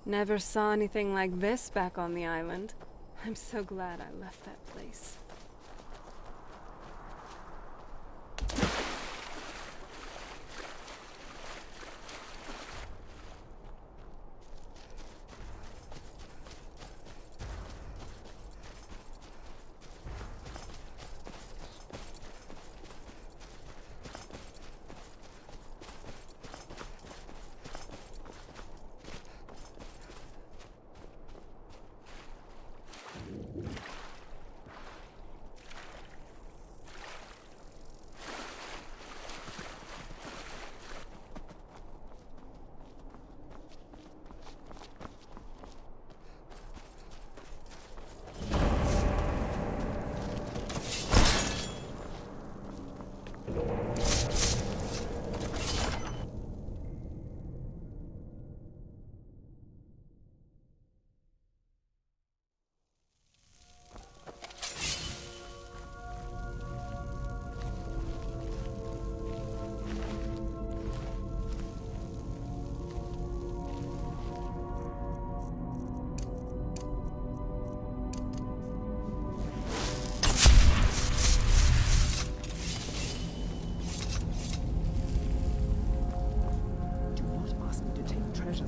Never saw anything like this back on the island. I'm so glad I left that place.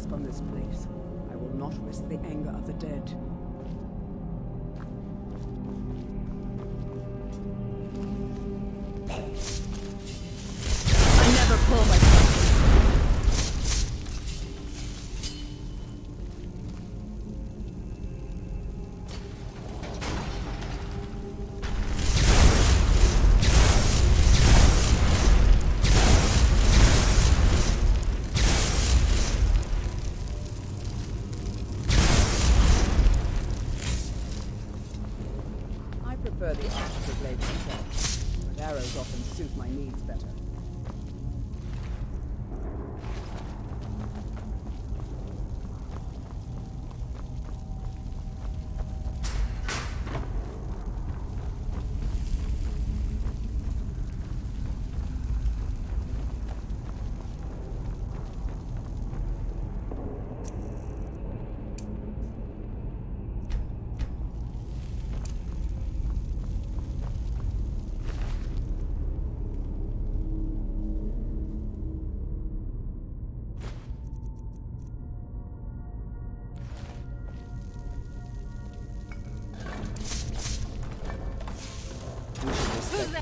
From this place. I will not risk the anger of the dead. I never pull myself. I prefer the ancestral blade myself, but arrows often suit my needs better.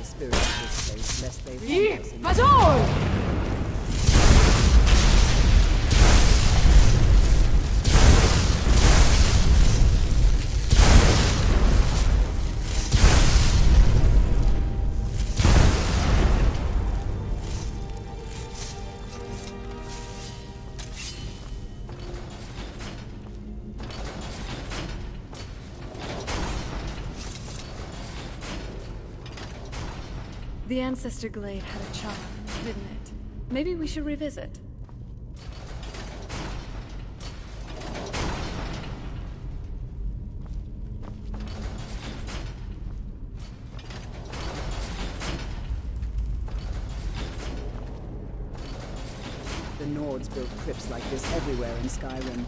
The spirit of this place, lest they harm us in The Ancestor Glade had a charm, didn't it? Maybe we should revisit. The Nords built crypts like this everywhere in Skyrim.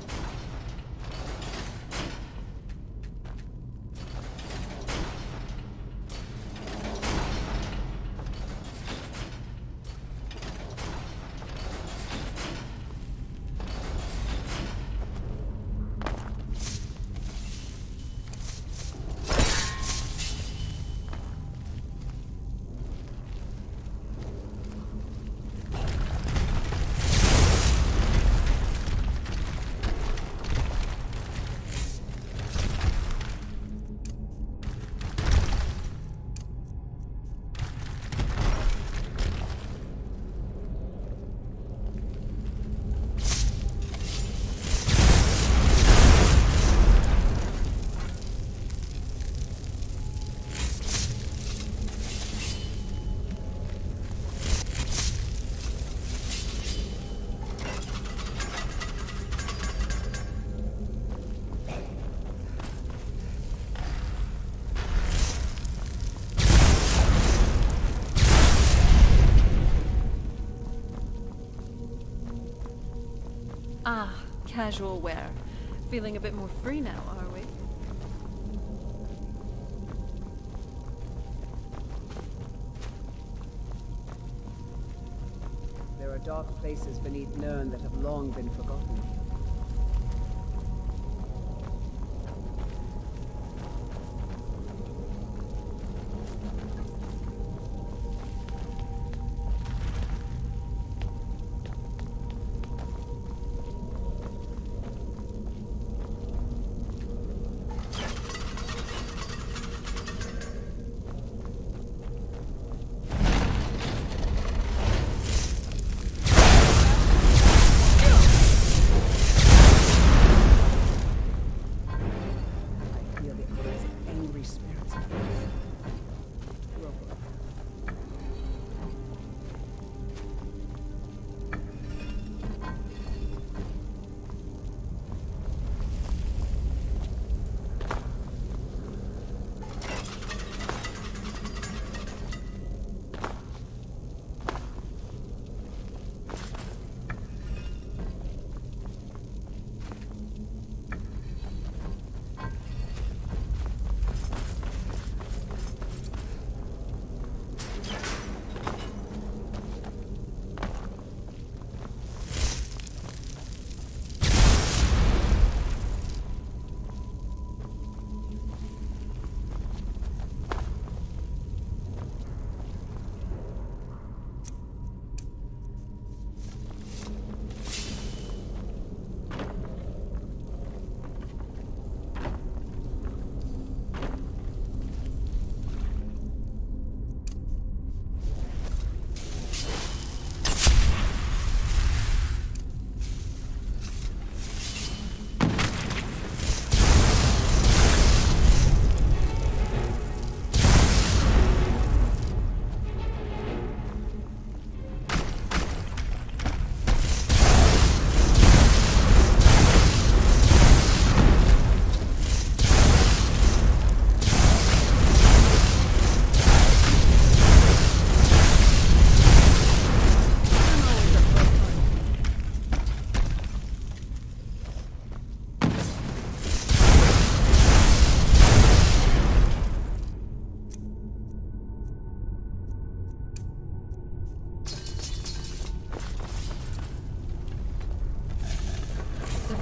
Ah, casual wear. Feeling a bit more free now, are we? There are dark places beneath Nirn that have long been forgotten.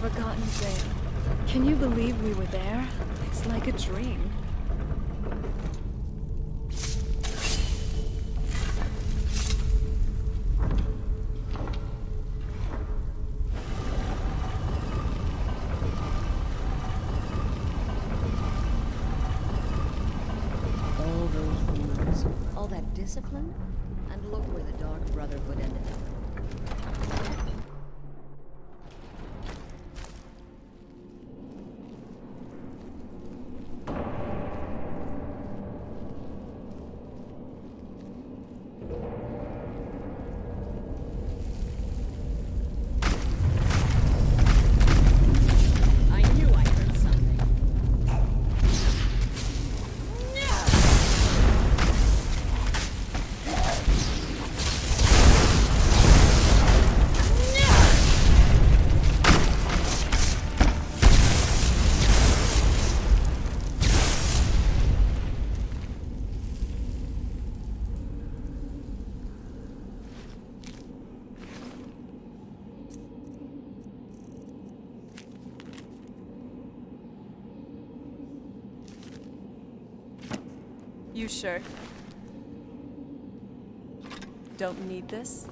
Forgotten Vale. Can you believe we were there? It's like a dream. All those rumors. All that discipline? And look where the Dark Brotherhood ended up. You sure? Don't need this?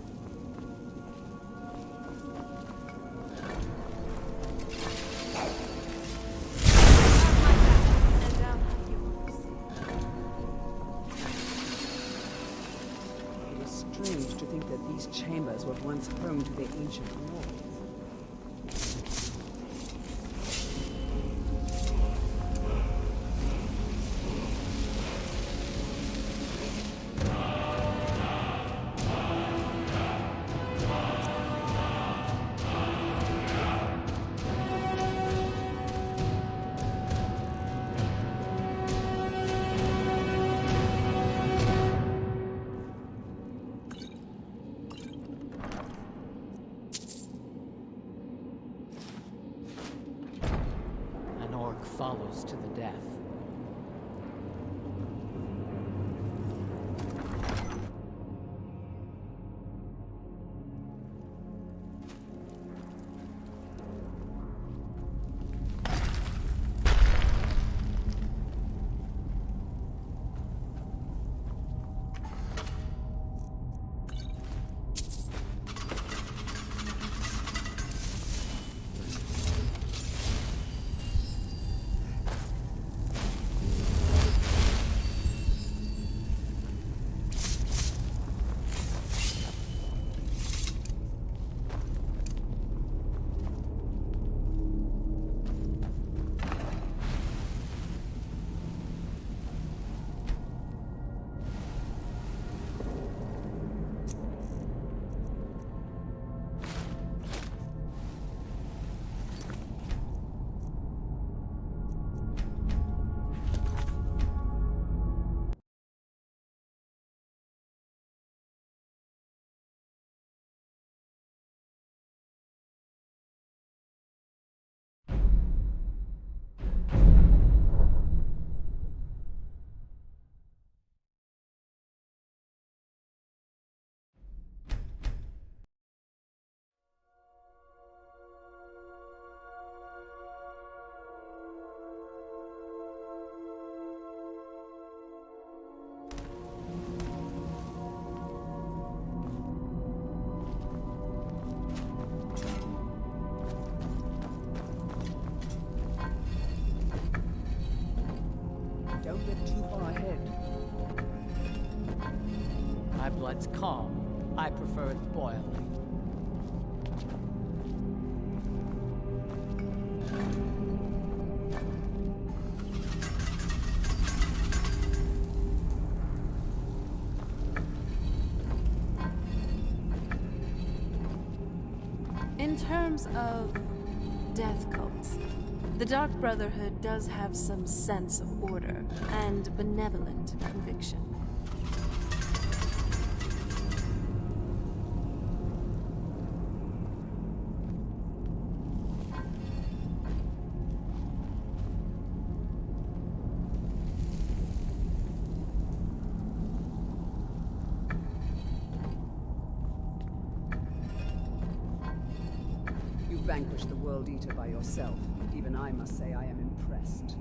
It is strange to think that these chambers were once home to the ancient lords. follows to the death. Don't get too far ahead. My blood's calm. I prefer it boiling. In terms of death cults, the Dark Brotherhood does have some sense of order and benevolent conviction. You vanquished the World Eater by yourself. Even I must say I am impressed.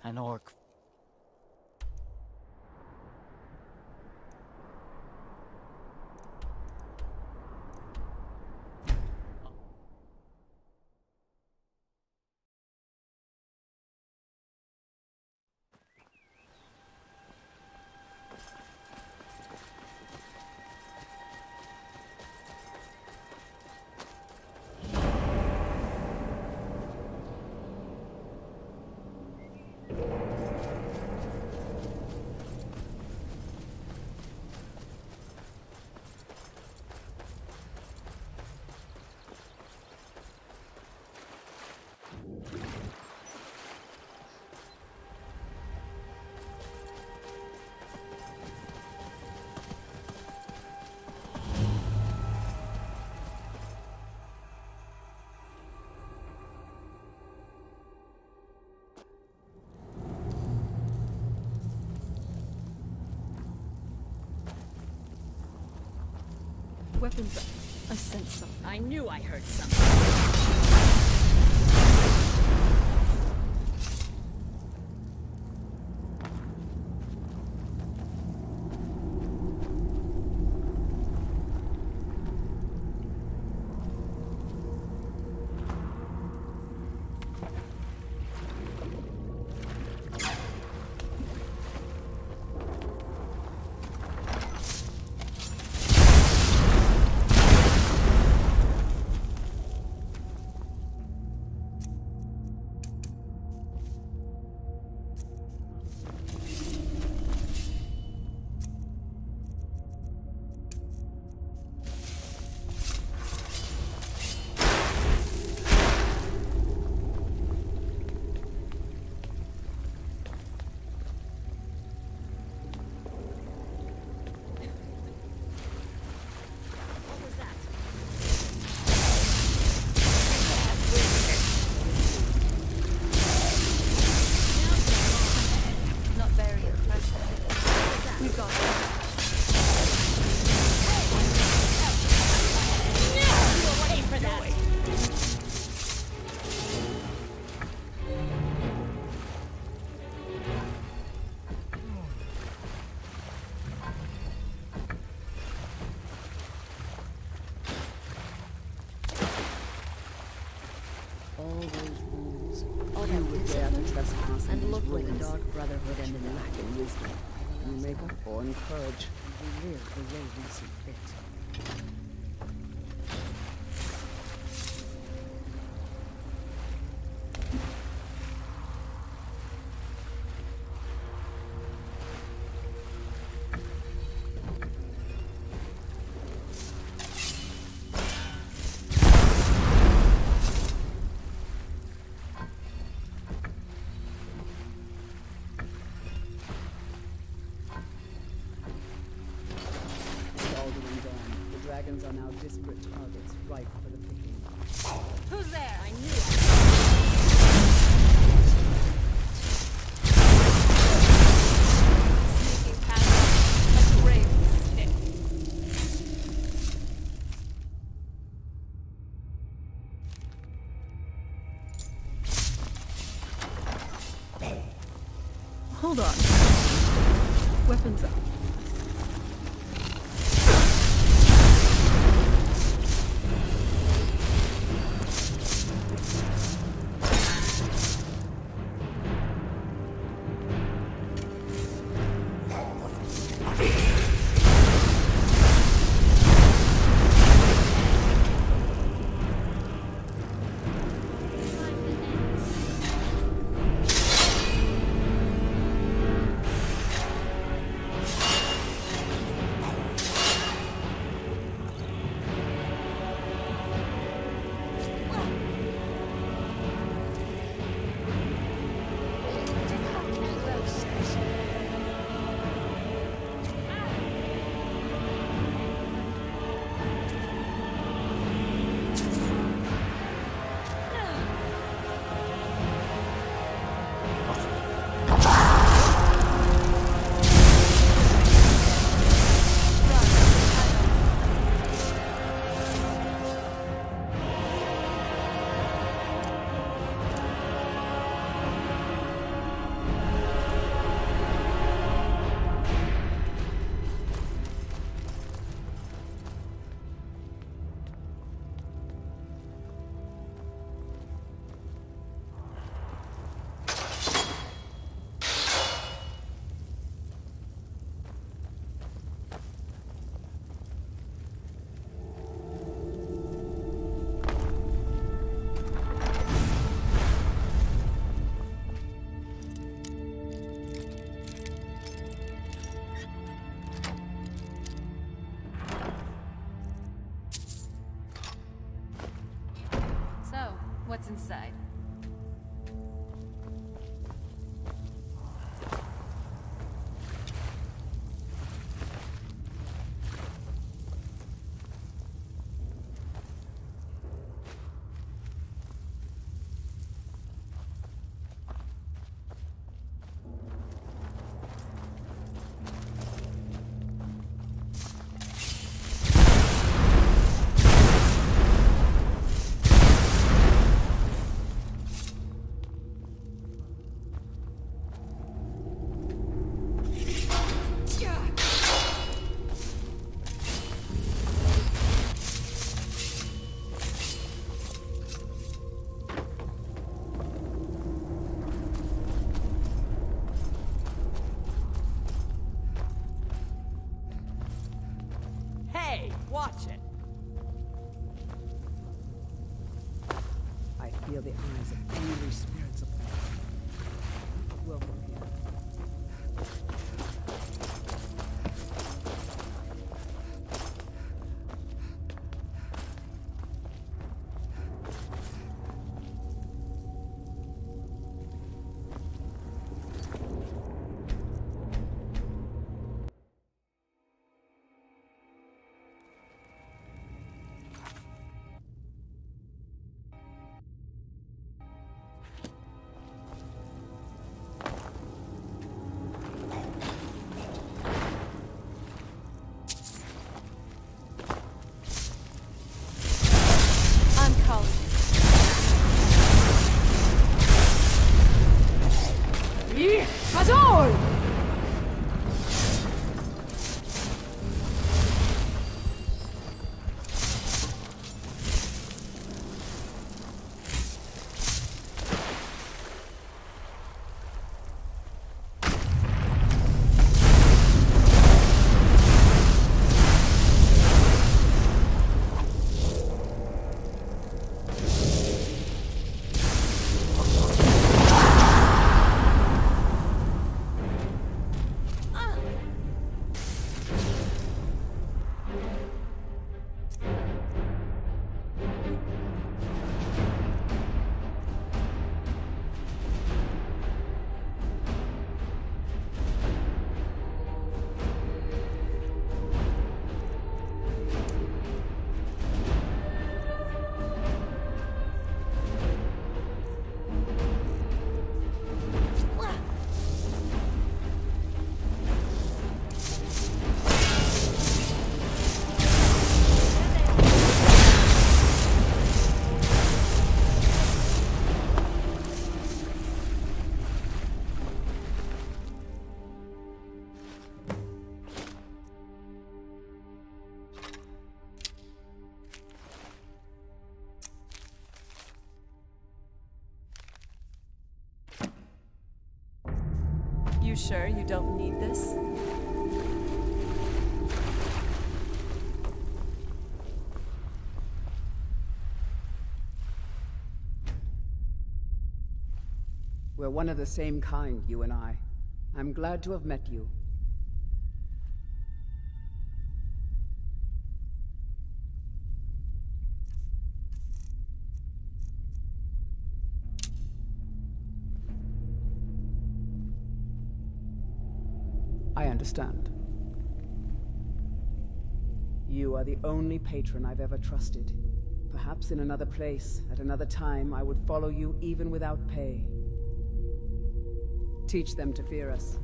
An orc. Weapons up. I sense something. I knew I heard something. All those rules. All You that would dare to discipline. trespass in And these look where the ruins. Dark Brotherhood ended up. Lack in wisdom. You make a born courage. We live the way we see fit. Alderman gone. The dragons are now disparate targets, ripe for the picking. Who's there? I knew Sneaking past a grave stick. Hold on. Weapons up. What's inside? Hey, watch it. I feel the eyes of angry spirits upon me. Welcome here. I'm calling. You sure you don't need this? We're one of the same kind, you and I. I'm glad to have met you. I understand. You are the only patron I've ever trusted. Perhaps in another place, at another time, I would follow you even without pay. Teach them to fear us.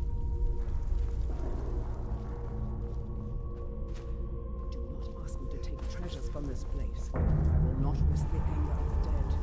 Do not ask me to take treasures from this place. I will not risk the anger of the dead.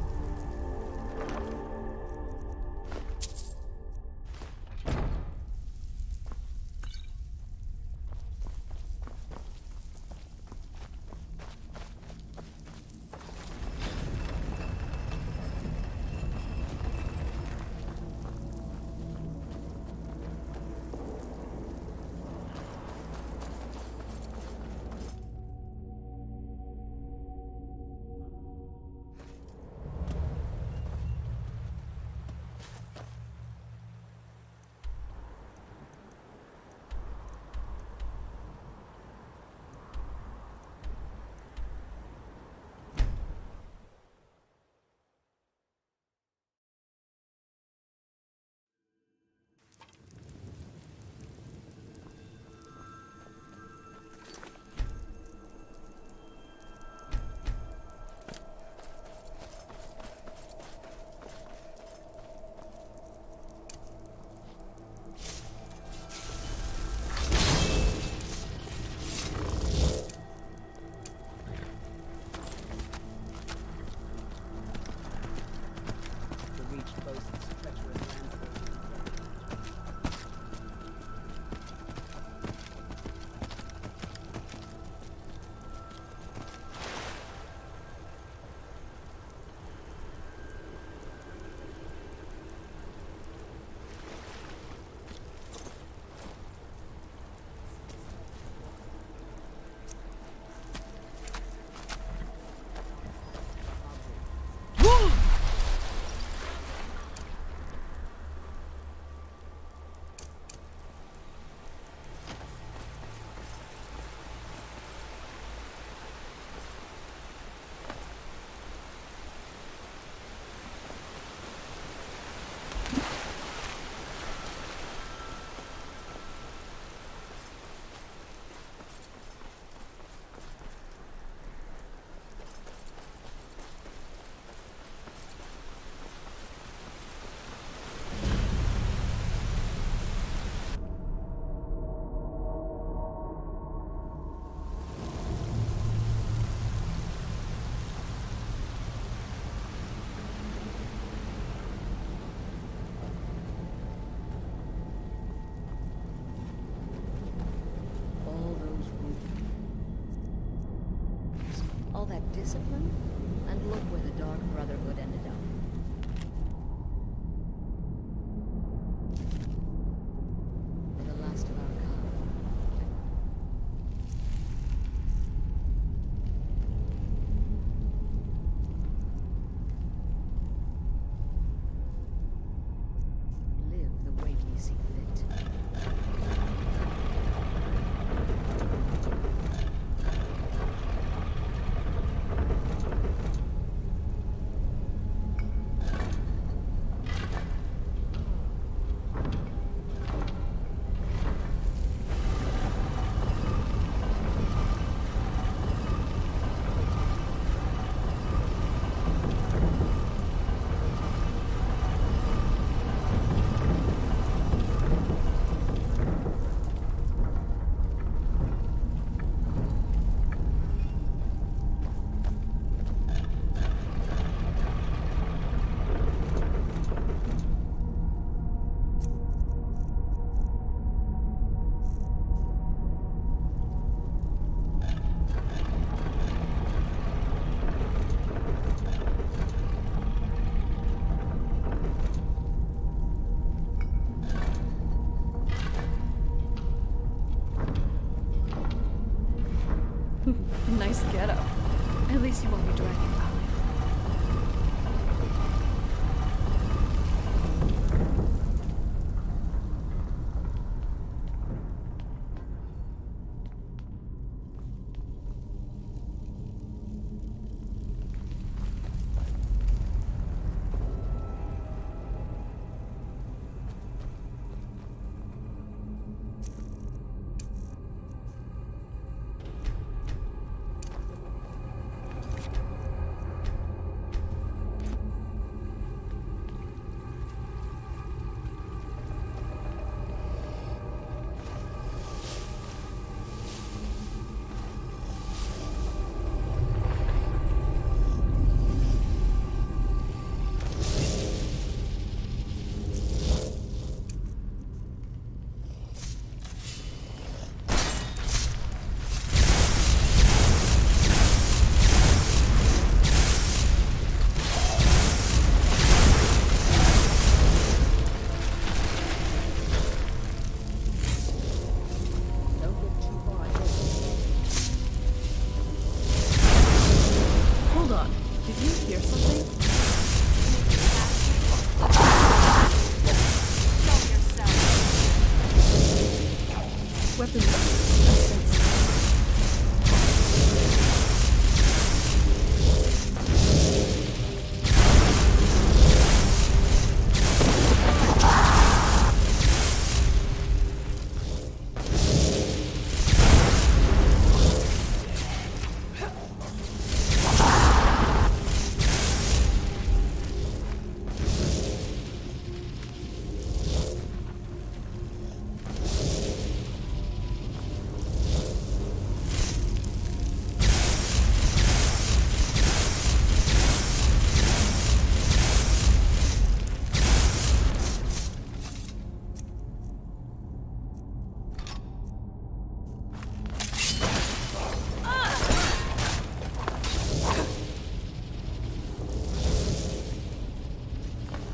Discipline? And look where the Dark Brotherhood ended up. They're the last of our kind. Live the way we see fit. Nice getup. At least you won't be dragging behind.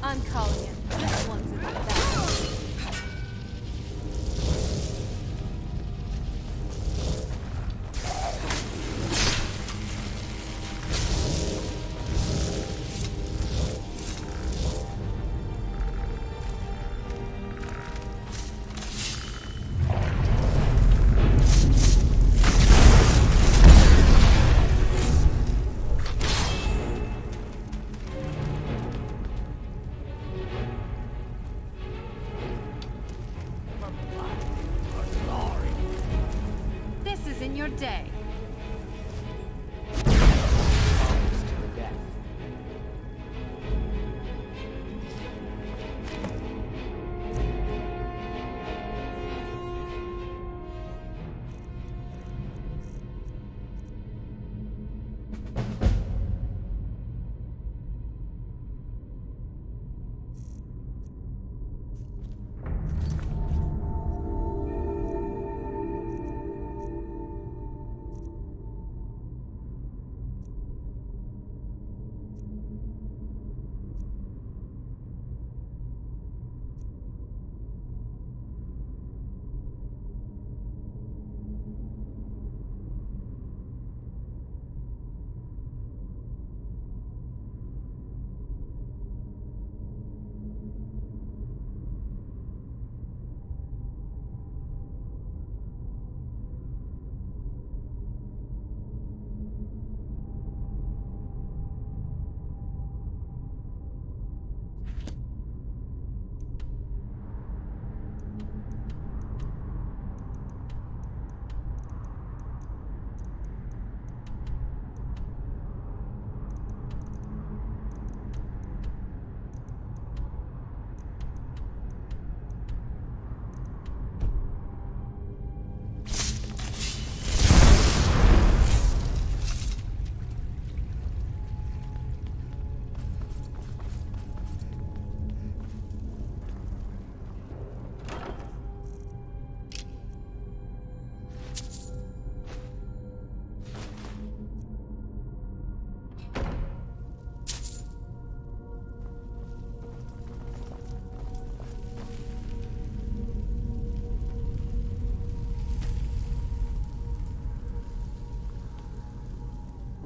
I'm calling it. This one's in the back. Your day.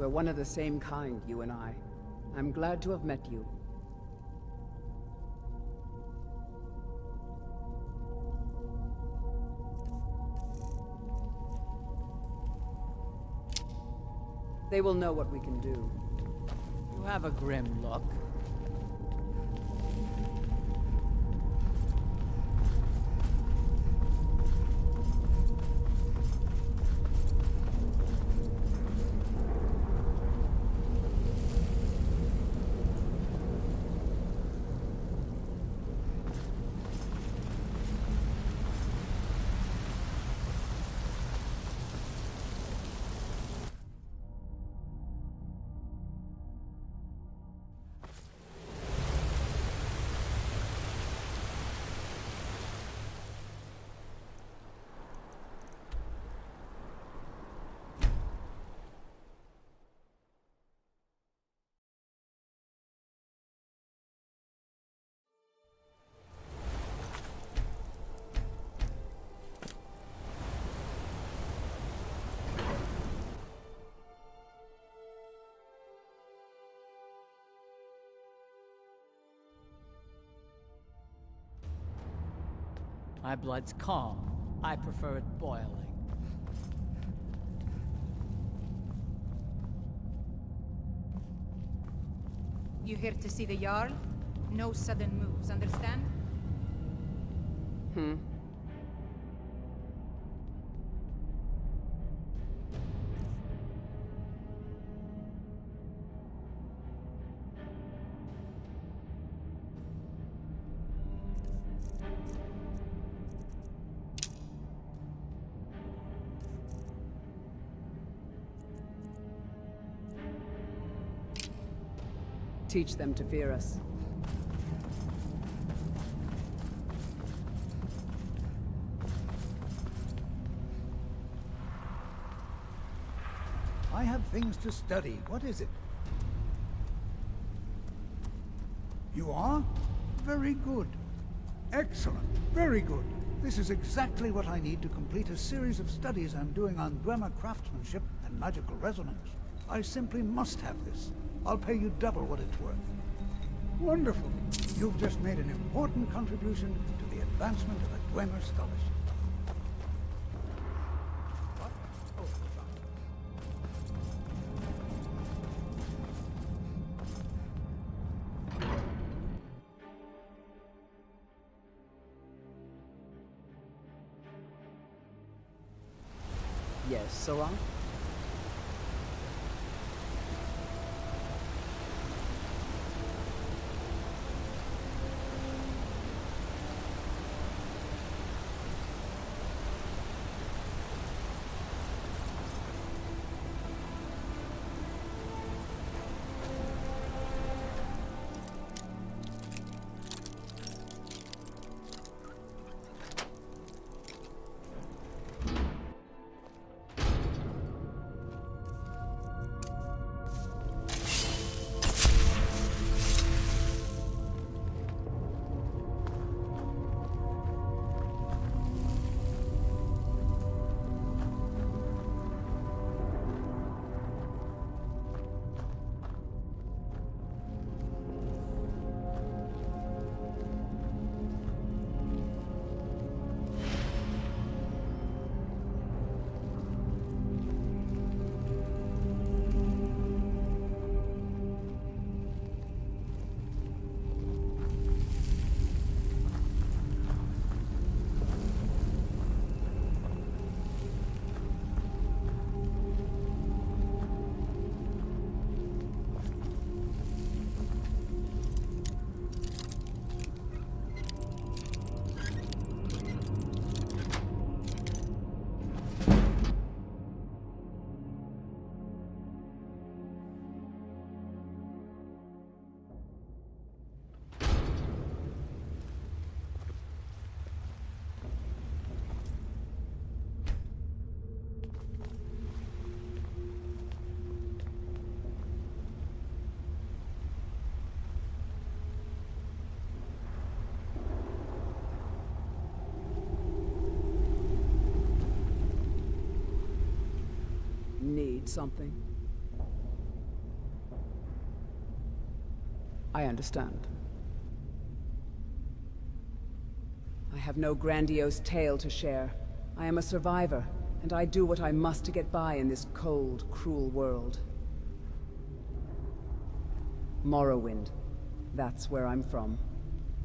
We're one of the same kind, you and I. I'm glad to have met you. They will know what we can do. You have a grim look. My blood's calm. I prefer it boiling. You here to see the Jarl? No sudden moves, understand? Teach them to fear us. I have things to study. What is it? You are? Very good. Excellent. Very good. This is exactly what I need to complete a series of studies I'm doing on Dwemer craftsmanship and magical resonance. I simply must have this. I'll pay you double what it's worth. Wonderful. You've just made an important contribution to the advancement of the Dwemer scholarship. What? Oh, Yes, Sarah? Need something? I understand. I have no grandiose tale to share. I am a survivor, and I do what I must to get by in this cold, cruel world. Morrowind. That's where I'm from.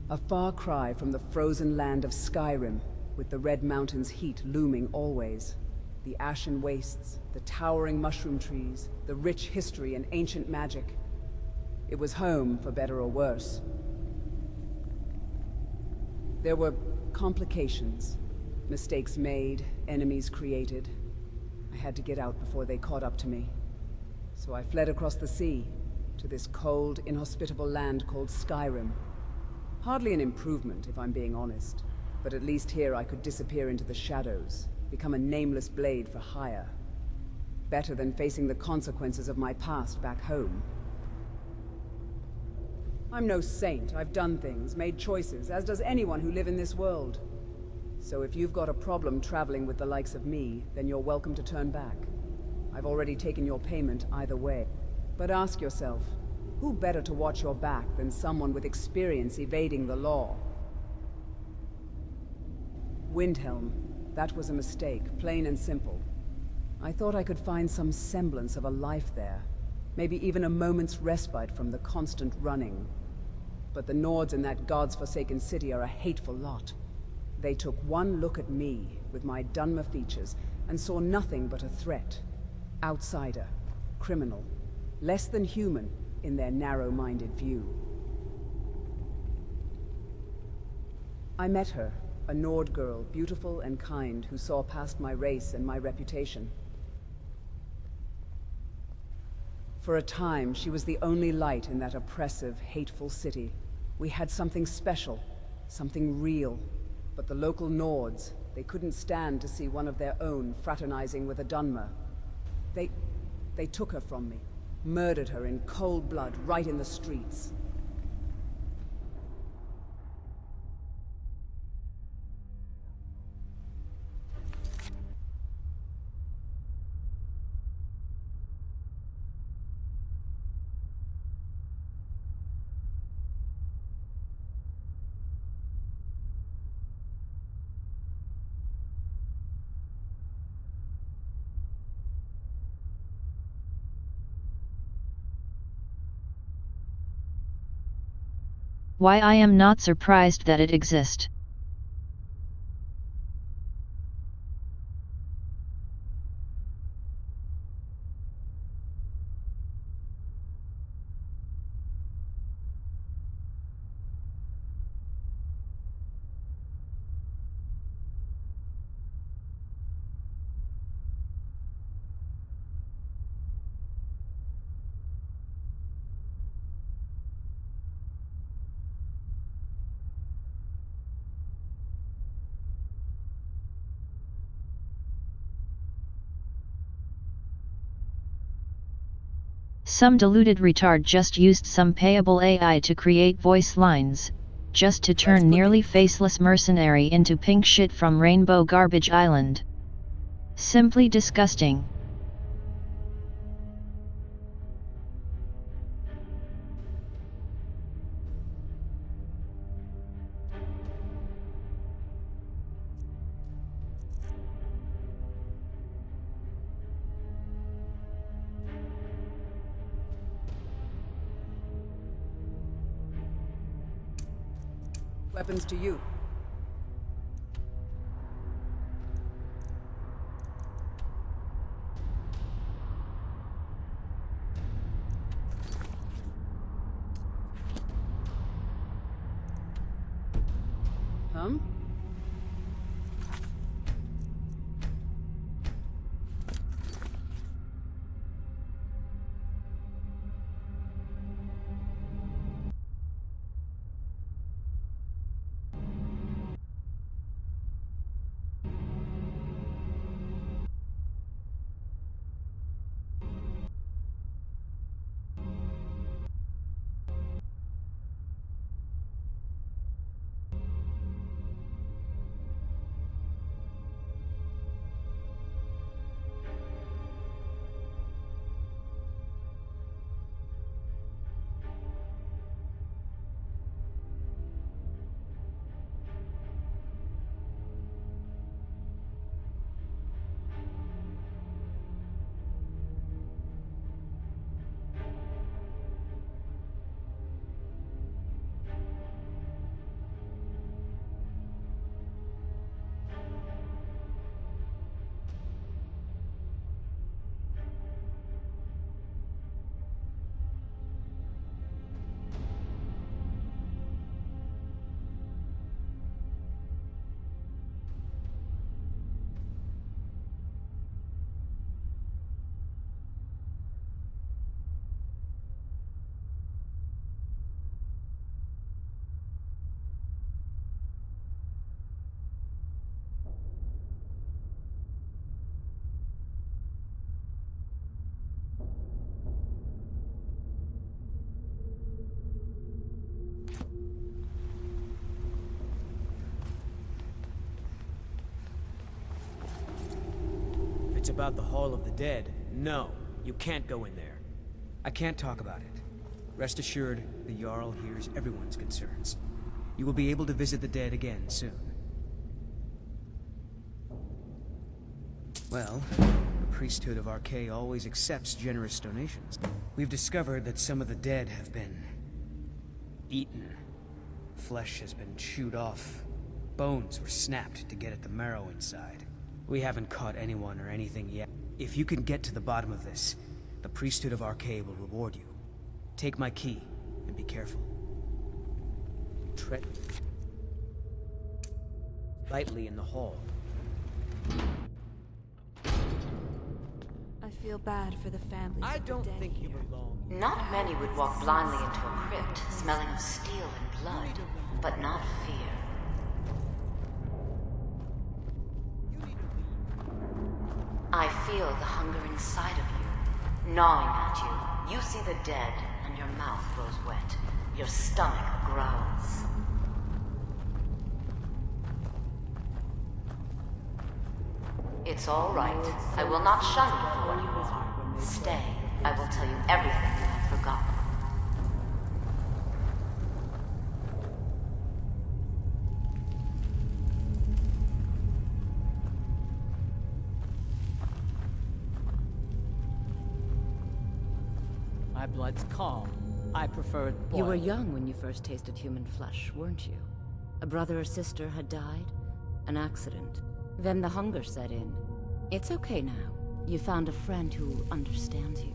A far cry from the frozen land of Skyrim, with the Red Mountains' heat looming always. The ashen wastes, the towering mushroom trees, the rich history and ancient magic. It was home, for better or worse. There were complications. Mistakes made, enemies created. I had to get out before they caught up to me. So I fled across the sea, to this cold, inhospitable land called Skyrim. Hardly an improvement, if I'm being honest. But at least here I could disappear into the shadows, become a nameless blade for hire. Better than facing the consequences of my past back home. I'm no saint. I've done things, made choices, as does anyone who live in this world. So if you've got a problem traveling with the likes of me, then you're welcome to turn back. I've already taken your payment either way. But ask yourself, who better to watch your back than someone with experience evading the law? Windhelm. That was a mistake, plain and simple. I thought I could find some semblance of a life there. Maybe even a moment's respite from the constant running. But the Nords in that god's-forsaken city are a hateful lot. They took one look at me, with my Dunmer features, and saw nothing but a threat. Outsider. Criminal. Less than human, in their narrow-minded view. I met her, a Nord girl, beautiful and kind, who saw past my race and my reputation. For a time, she was the only light in that oppressive, hateful city. We had something special, something real. But the local Nords, they couldn't stand to see one of their own fraternizing with a Dunmer. They took her from me, murdered her in cold blood right in the streets. Why I am not surprised that it exists. Some deluded retard just used some payable AI to create voice lines, just to turn nearly faceless mercenary into pink shit from Rainbow Garbage Island. Simply disgusting. Weapons to you. Hum? about the Hall of the Dead, no, you can't go in there. I can't talk about it. Rest assured, the Jarl hears everyone's concerns. You will be able to visit the dead again soon. Well, the priesthood of Archay always accepts generous donations. We've discovered that some of the dead have been eaten. Flesh has been chewed off. Bones were snapped to get at the marrow inside. We haven't caught anyone or anything yet. If you can get to the bottom of this, the priesthood of Archay will reward you. Take my key, and be careful. Tread lightly in the hall. I feel bad for the families I of the don't dead think you here. belong. Not many would walk blindly into a crypt, smelling of steel and blood, but not fear. I feel the hunger inside of you, gnawing at you. You see the dead, and your mouth grows wet. Your stomach growls. It's all right. I will not shun you for what you are. Stay. I will tell you everything you have forgotten. My blood's calm. I prefer it boiled. You were young when you first tasted human flesh, weren't you? A brother or sister had died? An accident. Then the hunger set in. It's okay now. You found a friend who understands you.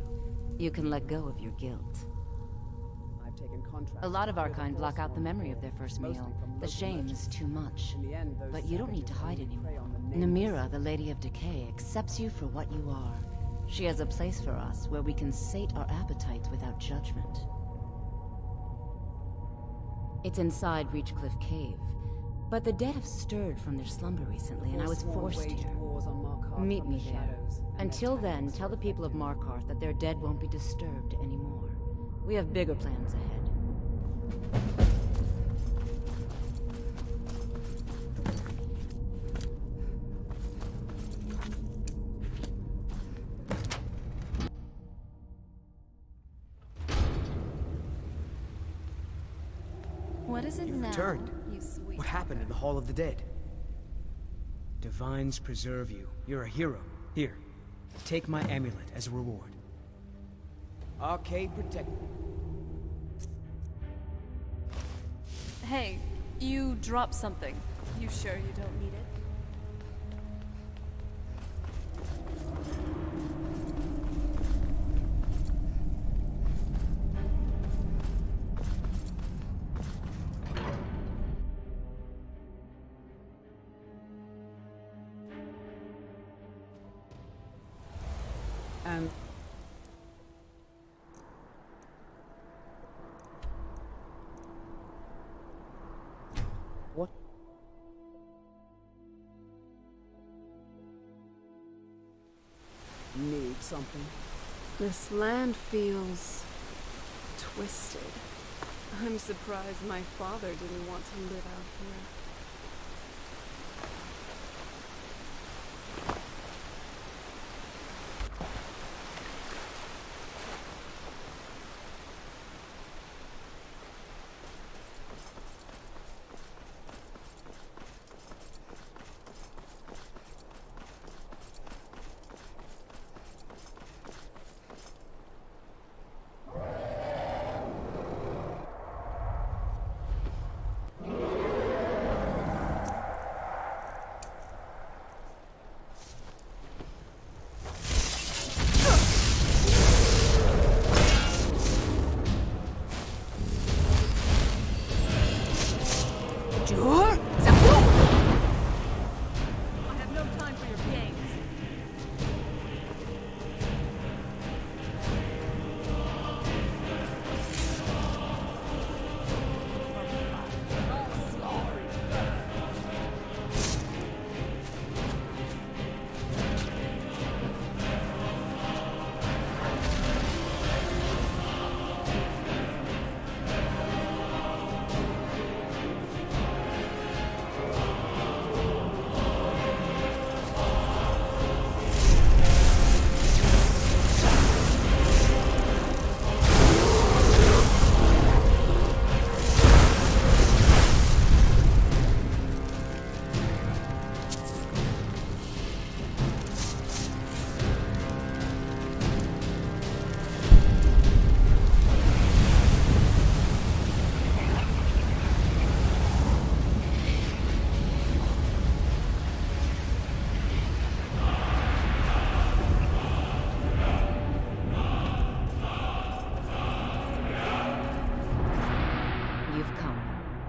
You can let go of your guilt. I've taken contracts. A lot of our kind block out the memory of their first meal. The shame is too much. But you don't need to hide anymore. Namira, the Lady of Decay, accepts you for what you are. She has a place for us where we can sate our appetites without judgment. It's inside Reachcliff Cave. But the dead have stirred from their slumber recently, and I was forced here. Meet me there. Until then, tell the people of Markarth that their dead won't be disturbed anymore. We have bigger plans ahead. What is it You now, returned. you sweet? What happened in the Hall of the Dead? Divines preserve you. You're a hero. Here, take my amulet as a reward. Archay protect. Hey, you dropped something. You sure you don't need it? And what? Need something? This land feels twisted. I'm surprised my father didn't want to live out here.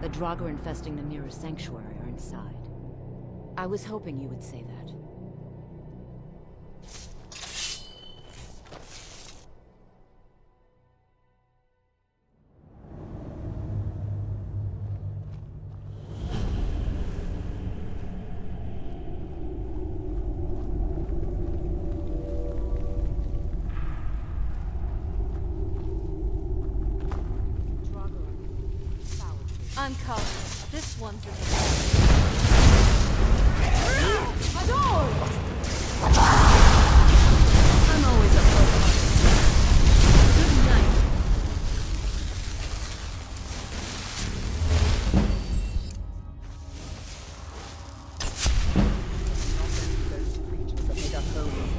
The Draugr infesting the Mirror Sanctuary are inside. I was hoping you would say that. I'm calling it. This one's in the I'm always up for it. Good night. Those creatures that made our home such a cold.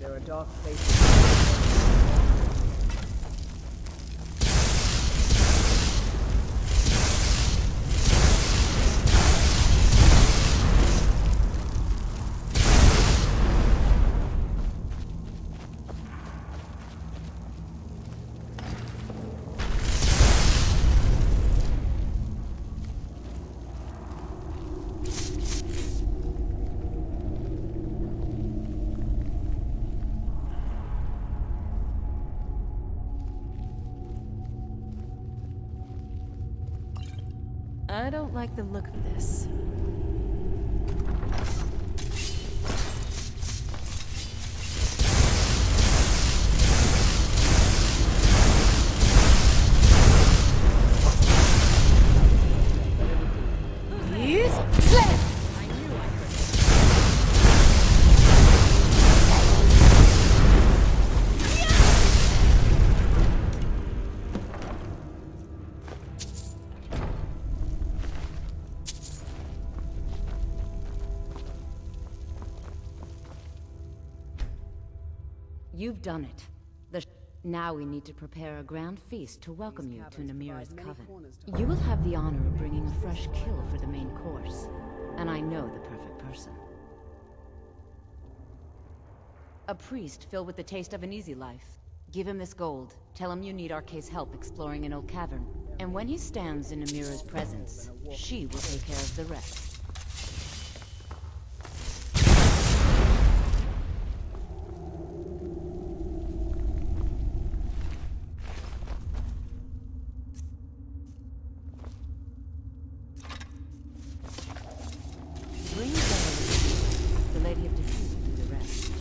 There are dark places. I don't like the look of this. You've done it. Now we need to prepare a grand feast to welcome you to Namira's coven. You will have the honor of bringing a fresh kill for the main course. And I know the perfect person. A priest filled with the taste of an easy life. Give him this gold. Tell him you need Arcae's help exploring an old cavern. And when he stands in Namira's presence, she will take care of the rest. Bring the lady of defeat to the rest.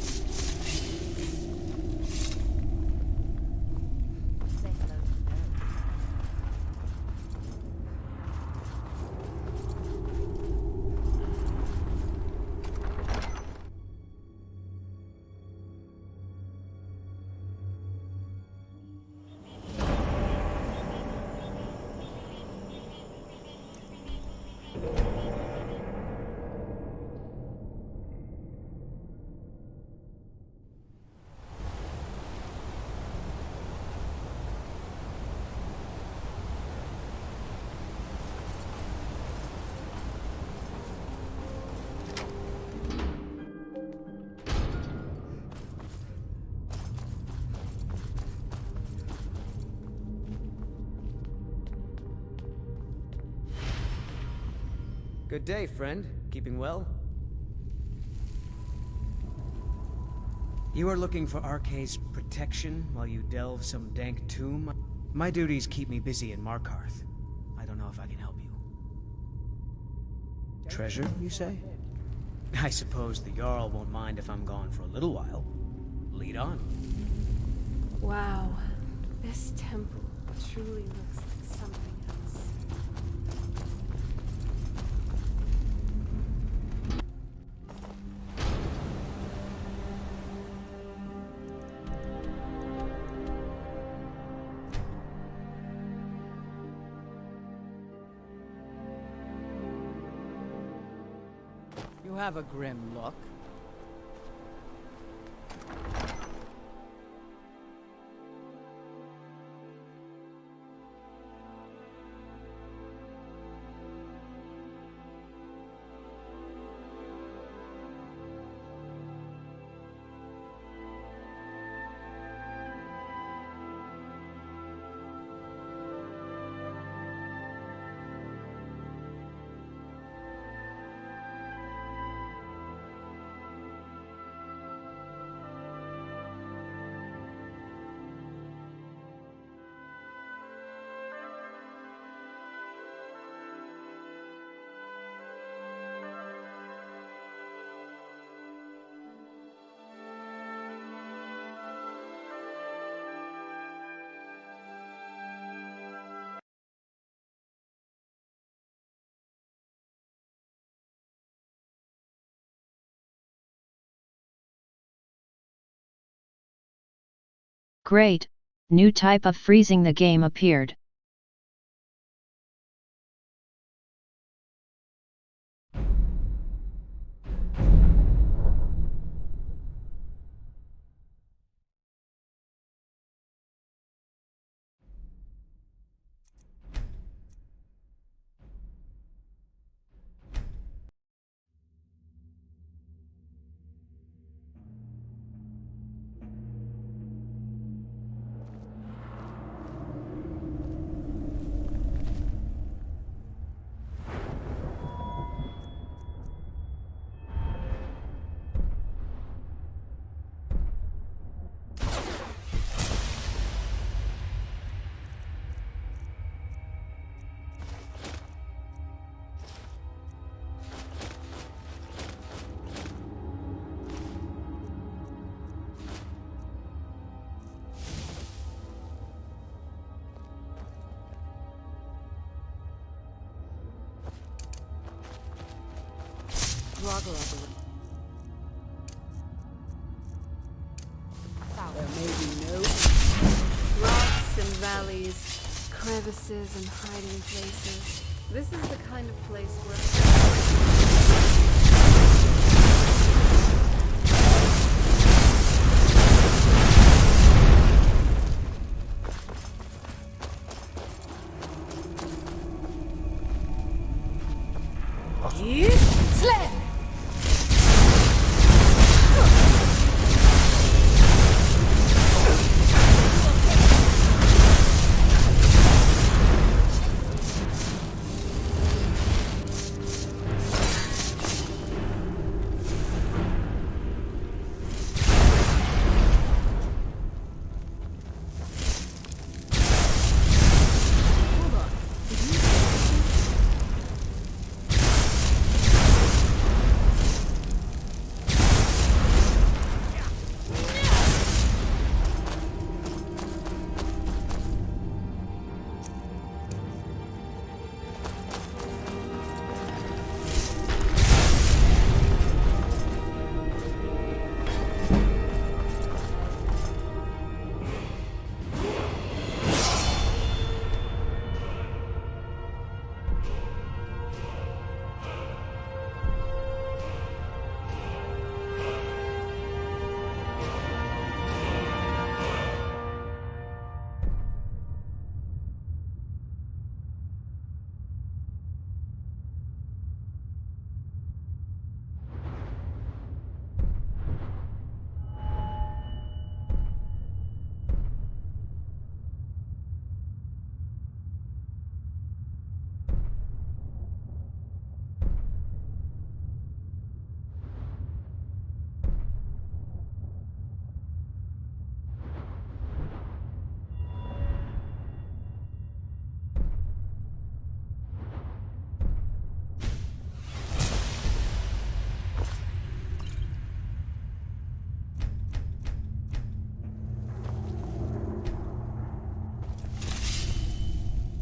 Good day, friend. Keeping well? You are looking for Arkay's protection while you delve some dank tomb? My duties keep me busy in Markarth. I don't know if I can help you. Treasure, you say? I suppose the Jarl won't mind if I'm gone for a little while. Lead on. Wow. This temple truly looks like something else. You have a grim look. Great, new type of freezing the game appeared. There may be no... Rocks and valleys, crevices and hiding places. This is the kind of place where...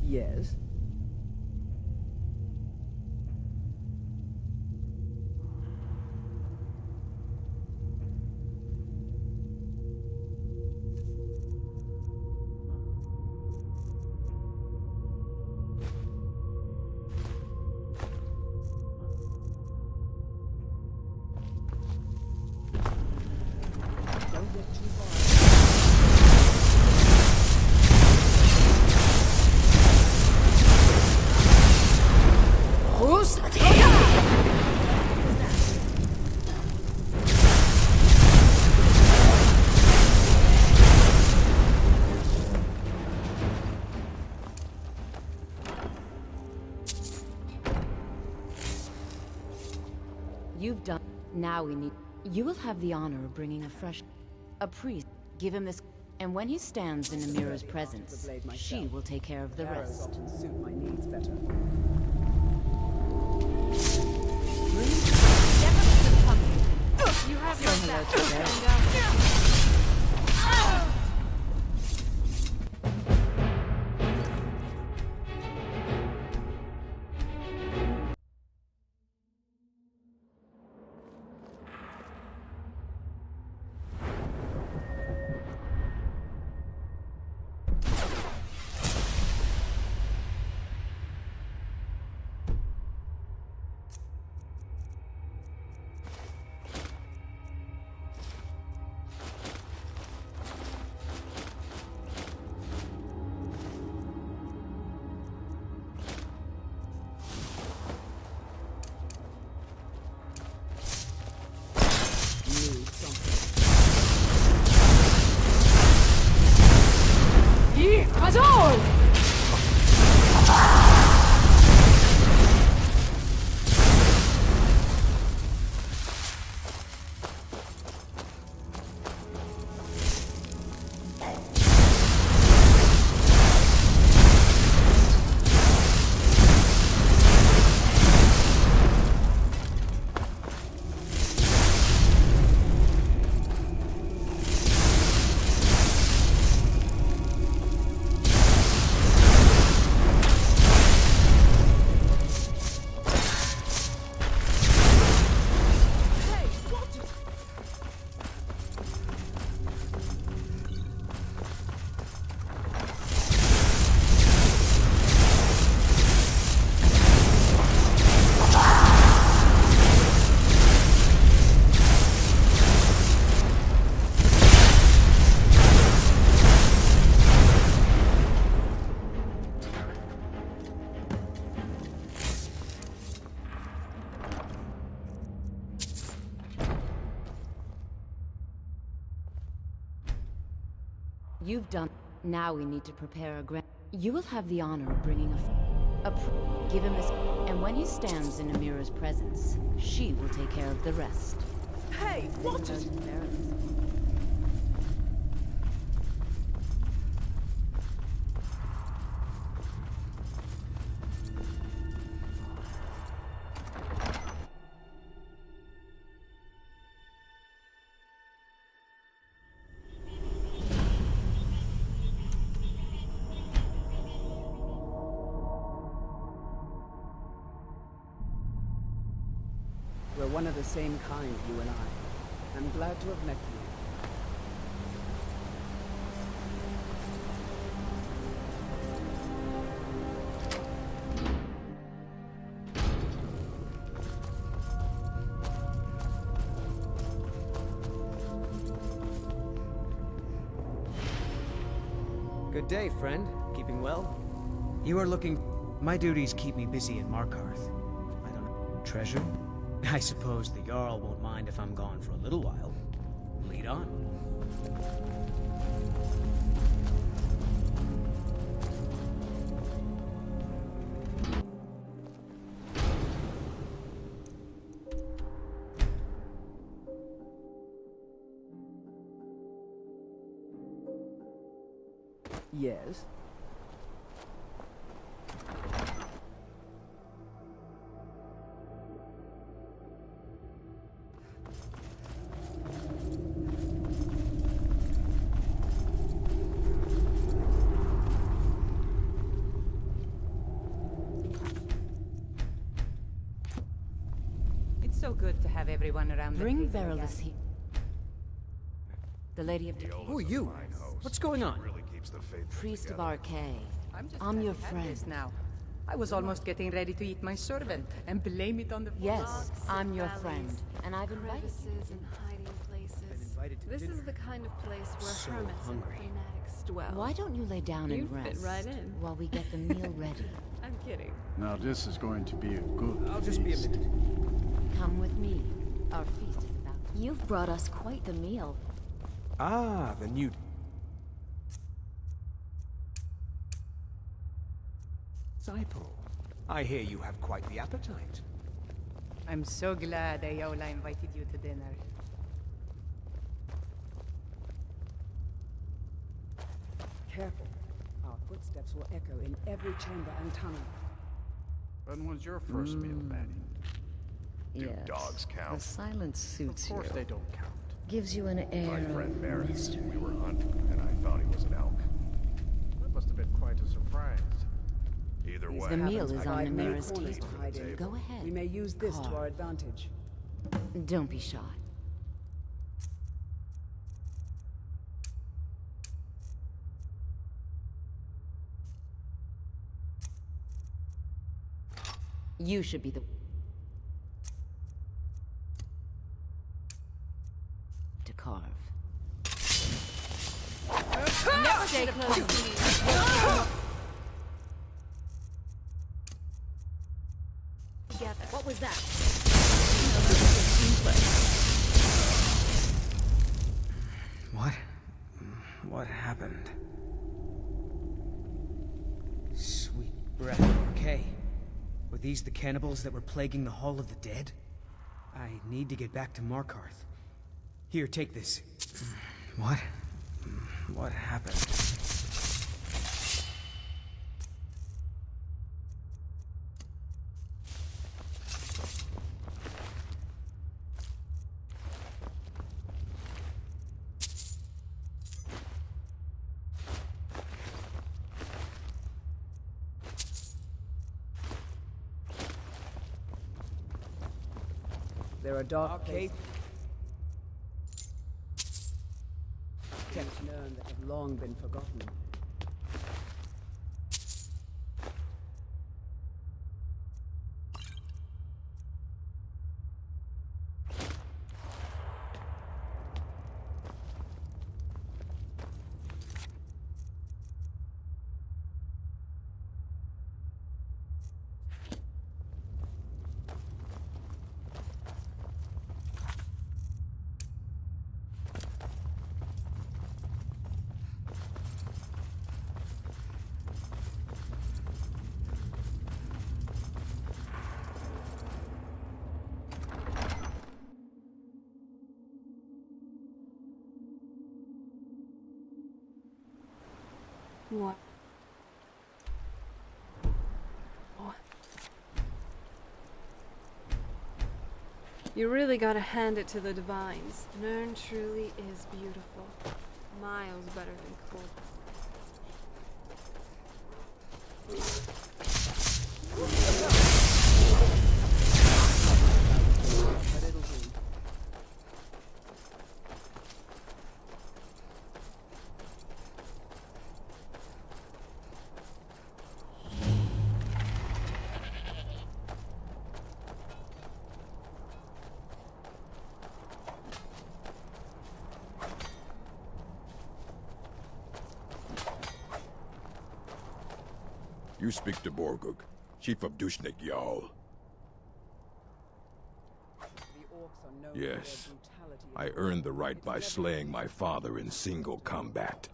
Yes? Don't get too far. You've done. Now we need. You will have the honor of bringing a priest. Give him this, and when he stands in Amira's presence, she will take care of the Arrows rest. often suit my needs better. You have Say your hello back. to Vera. You've done. Now we need to prepare a grand. You will have the honor of bringing give him this, and when he stands in Amira's presence, she will take care of the rest. Hey, what? We're one of the same kind, you and I. I'm glad to have met you. Good day, friend. Keeping well? You are looking... My duties keep me busy in Markarth. I don't know... Treasure? I suppose the Jarl won't mind if I'm gone for a little while. Lead on. Yes? So good to have everyone around the Bring table Verilus again. here. The Lady of Who are you? What's going on? Priest of Arcay. just I'm your glad to have friend. this now. I was almost getting ready to eat my servant and blame it on the Yes, I'm your valleys, friend, and I've invited you. crevices and hiding places. Invited to This dinner. is the kind of place where So hermits hungry. and fanatics dwell. Why don't you lay down and You'd fit rest right in. while we get the meal ready? I'm kidding. Now this is going to be a good I'll just be a feast. minute. Come with me. Our feast is about to... You've brought us quite the meal. Ah, the new... Disciple. I hear you have quite the appetite. I'm so glad Aola invited you to dinner. Careful. Our footsteps will echo in every chamber and tunnel. When was your first meal, Manny? Yes. Dogs count? The silence suits Of course you. they don't count. Gives you an air My friend of Merrick, mystery. we were hunting, and I thought he was an elk. That must have been quite a surprise. Either way, The meal is on provide the many mirror's corners table. to hide in. Go ahead. We may use this to Carve. our advantage. Don't be shy. You should be the... to carve. Stay close to me. Together. What was that? What? What happened? Sweet breath of Arcay. Were these the cannibals that were plaguing the Hall of the Dead? I need to get back to Markarth. Here, take this. What? What happened? There are dark Okay. places to learn that have long been forgotten. What? What? You really gotta hand it to the divines. Nern truly is beautiful. Miles better than Cold. But it'll do. you speak to Borgug, chief of Dushnik Jarl. Yes. I earned the right by slaying my father in single combat.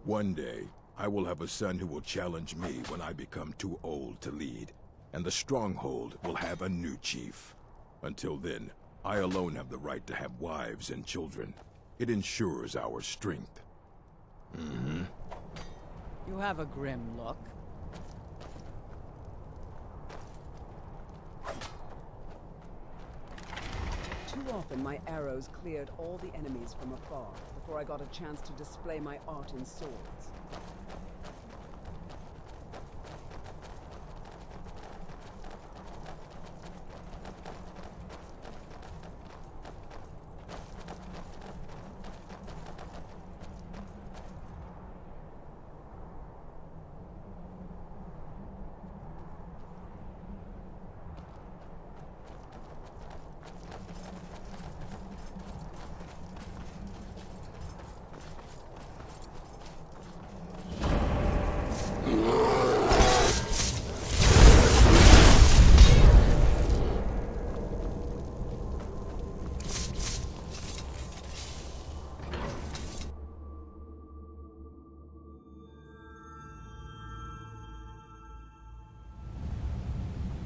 One day, I will have a son who will challenge me when I become too old to lead, and the Stronghold will have a new chief. Until then, I alone have the right to have wives and children. It ensures our strength. You have a grim look. Too often my arrows cleared all the enemies from afar before I got a chance to display my art in swords.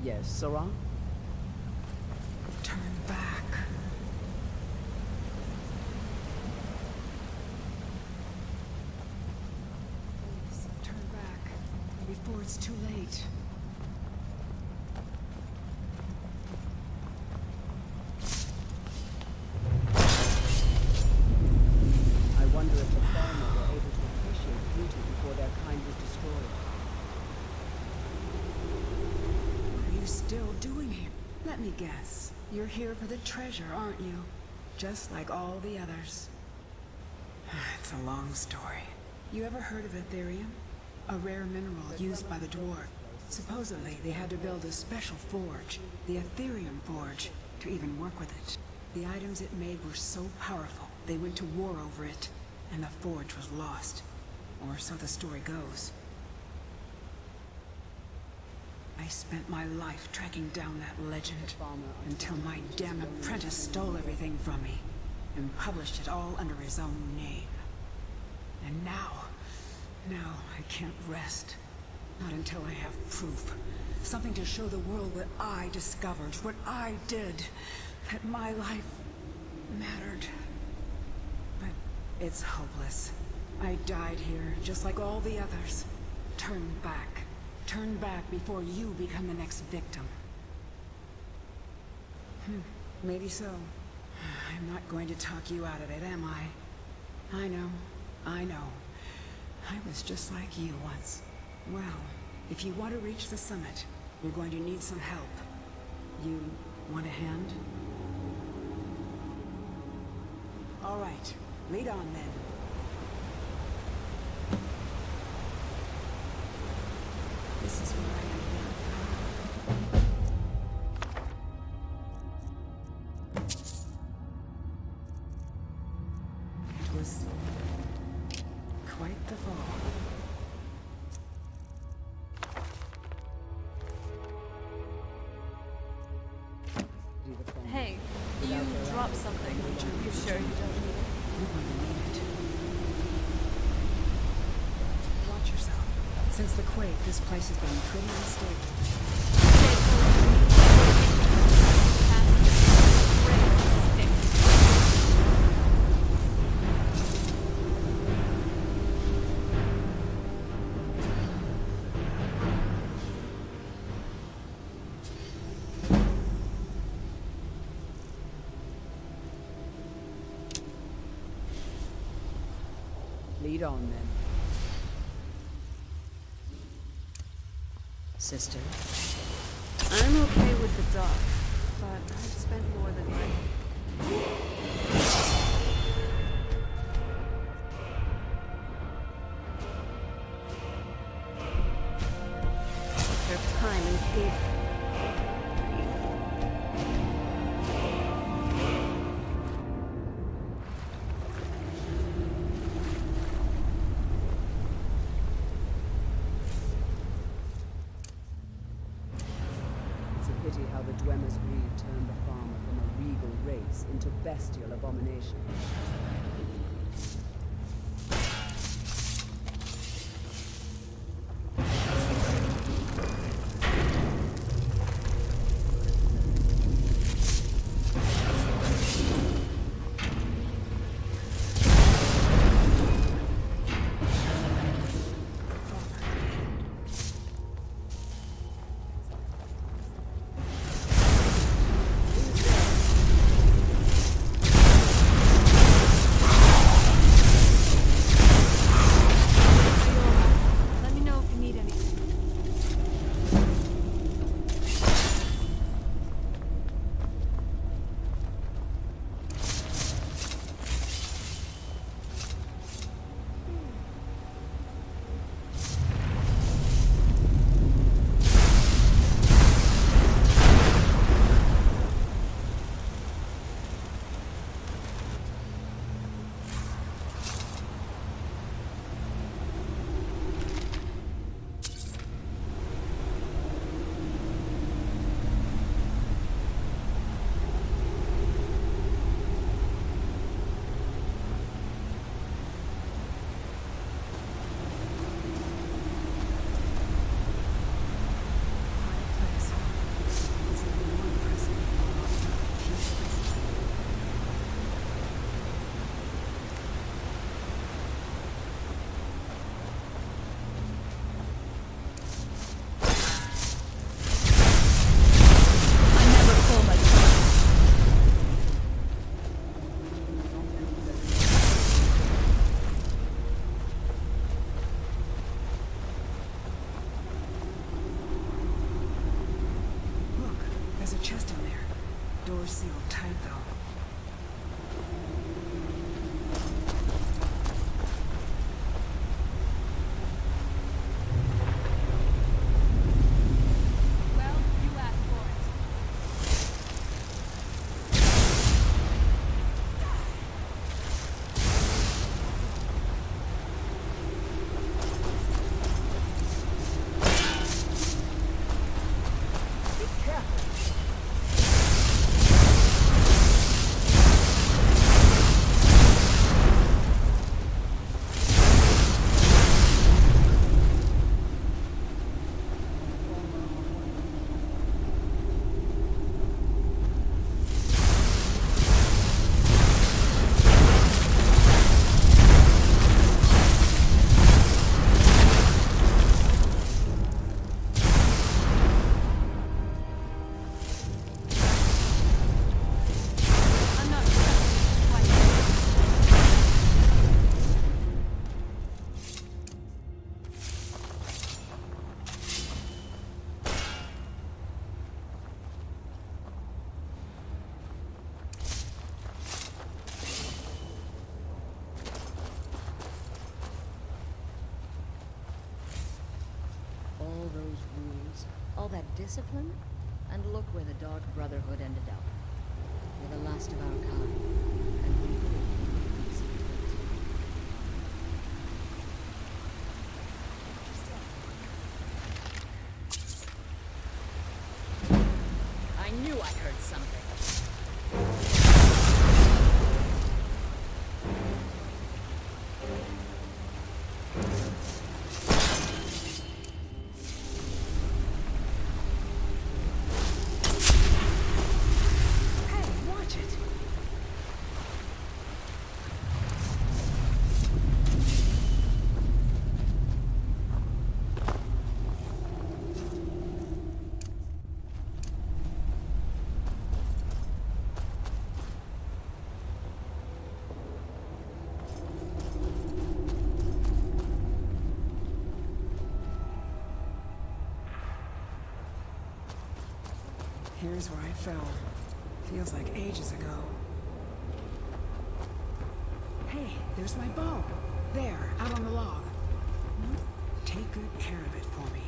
Yes, Sarah? Turn back. Please, turn back. Before it's too late. I wonder if the farmer were able to appreciate beauty before their kind was destroyed. What are you still doing here? Let me guess. You're here for the treasure, aren't you? Just like all the others. It's a long story. You ever heard of Aetherium? A rare mineral used by the dwarves. Supposedly, they had to build a special forge, the Aetherium Forge, to even work with it. The items it made were so powerful, they went to war over it, and the forge was lost. Or so the story goes. I spent my life tracking down that legend, until my damn apprentice stole everything from me, and published it all under his own name. And now I can't rest. Not until I have proof. Something to show the world what I discovered, what I did. That my life mattered. But it's hopeless. I died here, just like all the others. Turn back. Turn back before you become the next victim. Maybe so. I'm not going to talk you out of it, am I? I know. I was just like you once. Well, if you want to reach the summit, you're going to need some help. You want a hand? All right, lead on then. This is where I am now. It was quite the fall. Hey, you dropped something. You sure you don't need it? You're going to need it. Watch yourself. Since the quake, this place has been pretty unstable. Lead on, then. Sister? I'm okay with the dark, but I've spent more than Their time in cave. Pity how the Dwemer's greed turned the farmer from a regal race into bestial abomination. those rules, all that discipline, and look where the Dark Brotherhood ended up. We're the last of our kind, and we will keep peace and plenty. I knew I heard something. Here's where I fell. Feels like ages ago. Hey, there's my bow. There, out on the log. Take good care of it for me.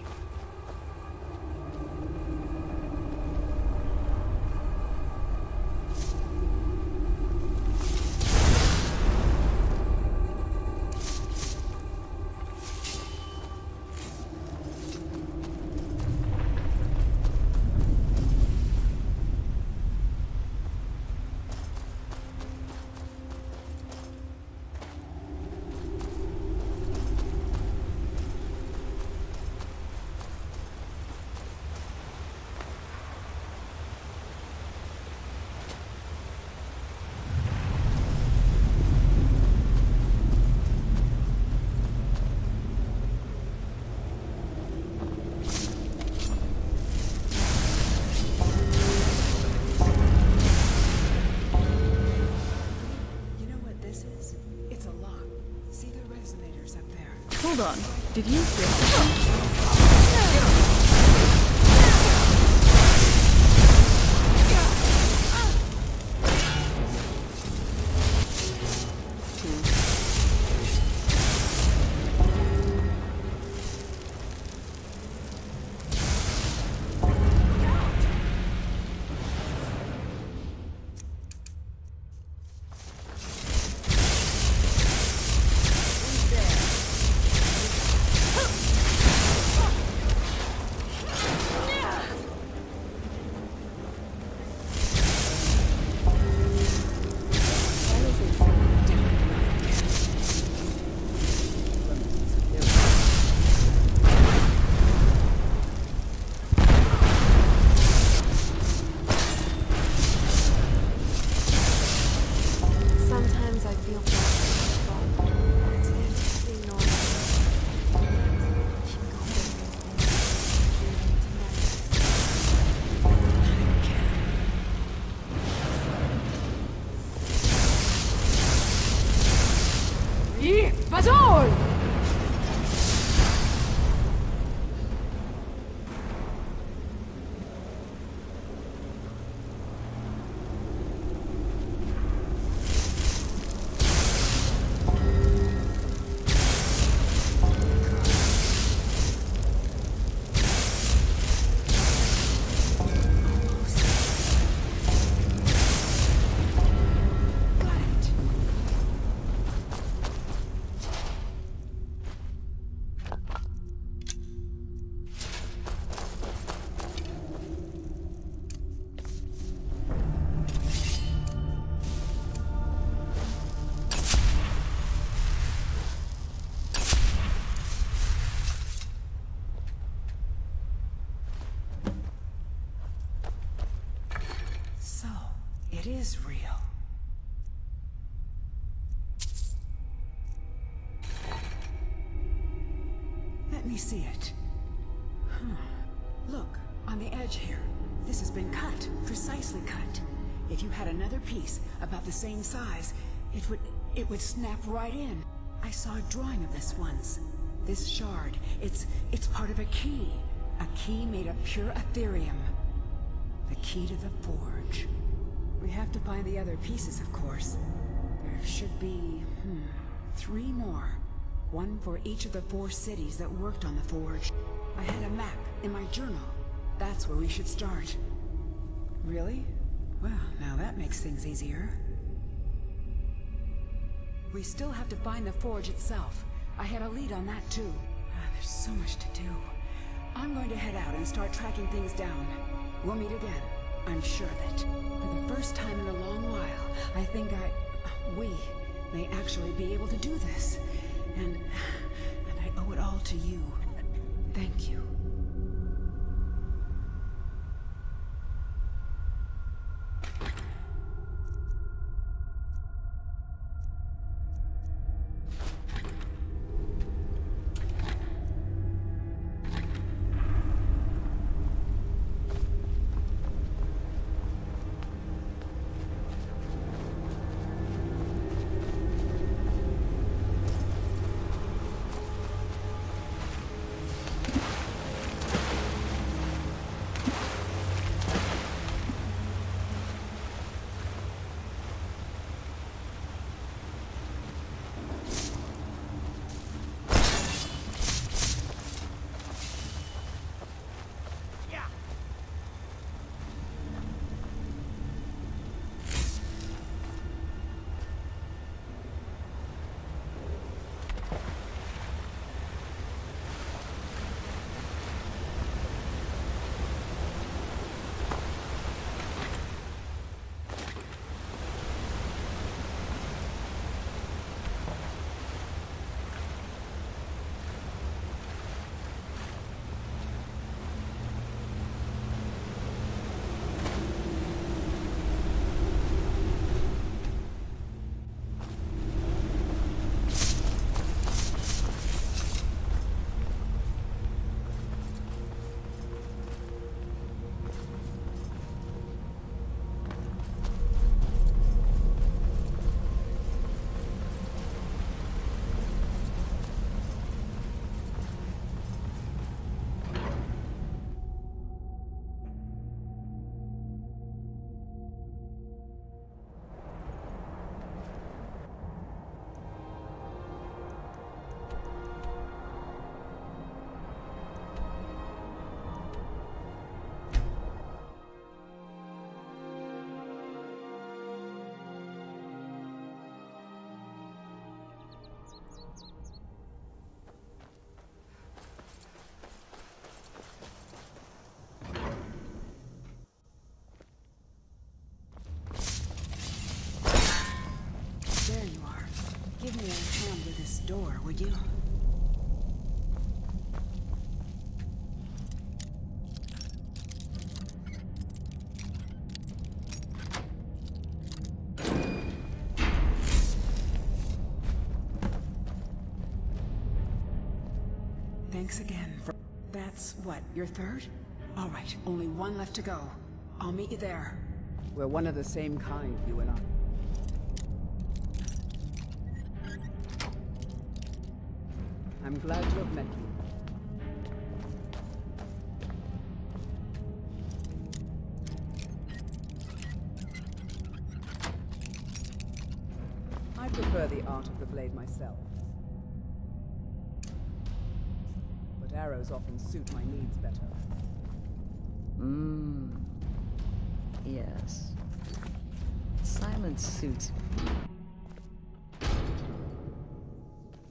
Hold on. Did you hear? It is real. Let me see it. Look, on the edge here. This has been cut, precisely cut. If you had another piece about the same size, it would snap right in. I saw a drawing of this once. This shard, it's part of a key. A key made of pure Aetherium. The key to the forge. We have to find the other pieces, of course. There should be, 3 more. One for each of the 4 cities that worked on the forge. I had a map in my journal. That's where we should start. Really? Well, now that makes things easier. We still have to find the forge itself. I had a lead on that too. There's so much to do. I'm going to head out and start tracking things down. We'll meet again. I'm sure that, for the first time in a long while, I think we may actually be able to do this. And I owe it all to you. Thank you. There you are. Give me a hand with this door, would you? Thanks again for... That's what, your third? All right, only one left to go. I'll meet you there. We're one of the same kind, you and I. I'm glad to have met you. I prefer the art of the blade myself. But arrows often suit my needs better. Yes. Silence suits me.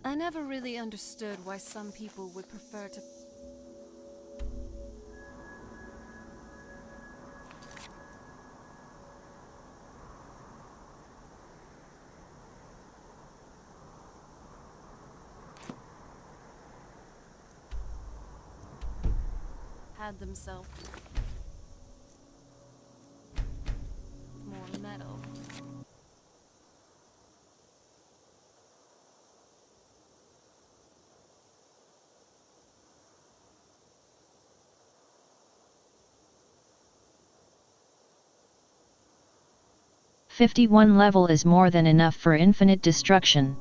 I never really understood why some people would prefer to... had themselves more metal. "51 level is more than enough for infinite destruction."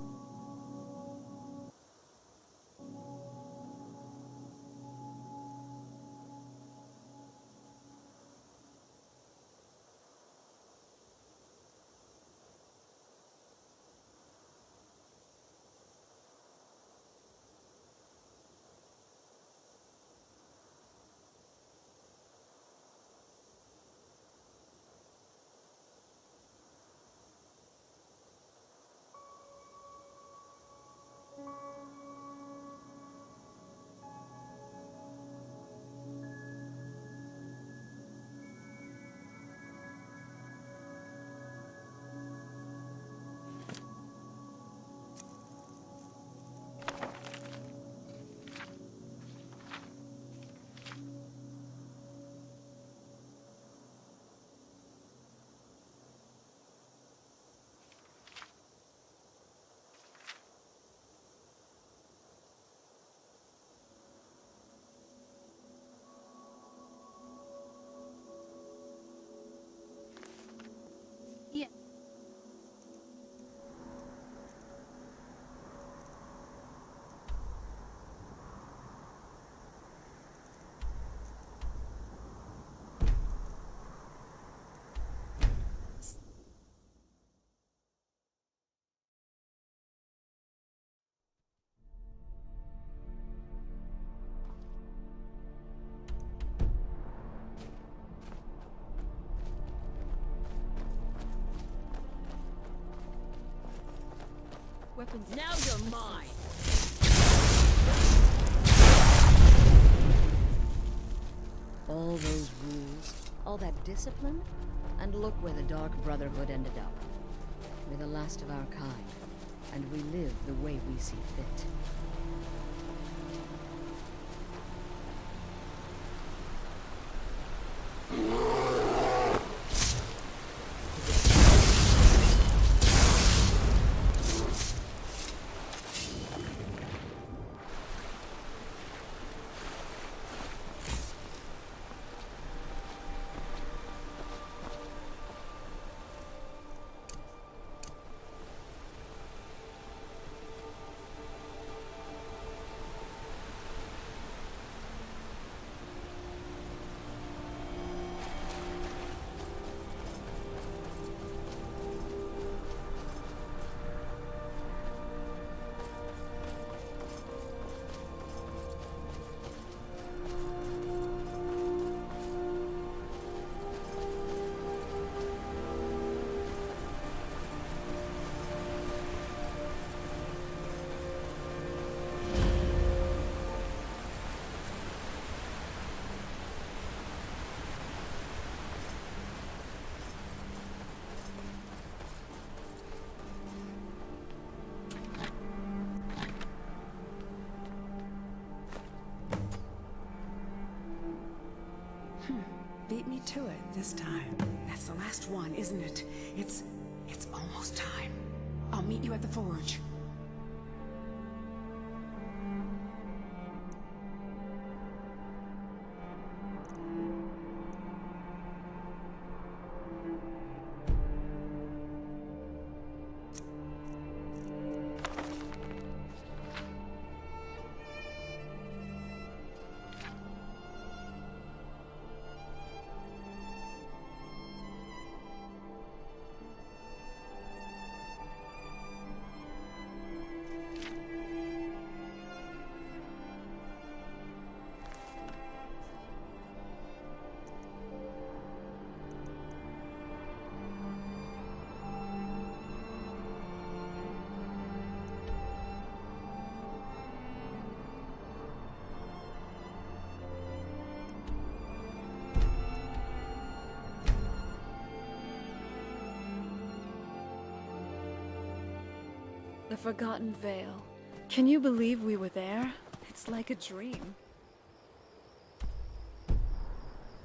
happens. Now you're mine! All those rules, all that discipline, and look where the Dark Brotherhood ended up. We're the last of our kind, and we live the way we see fit. Beat me to it this time. That's the last one, isn't it? It's almost time. I'll meet you at the forge. The Forgotten Vale. Can you believe we were there? It's like a dream.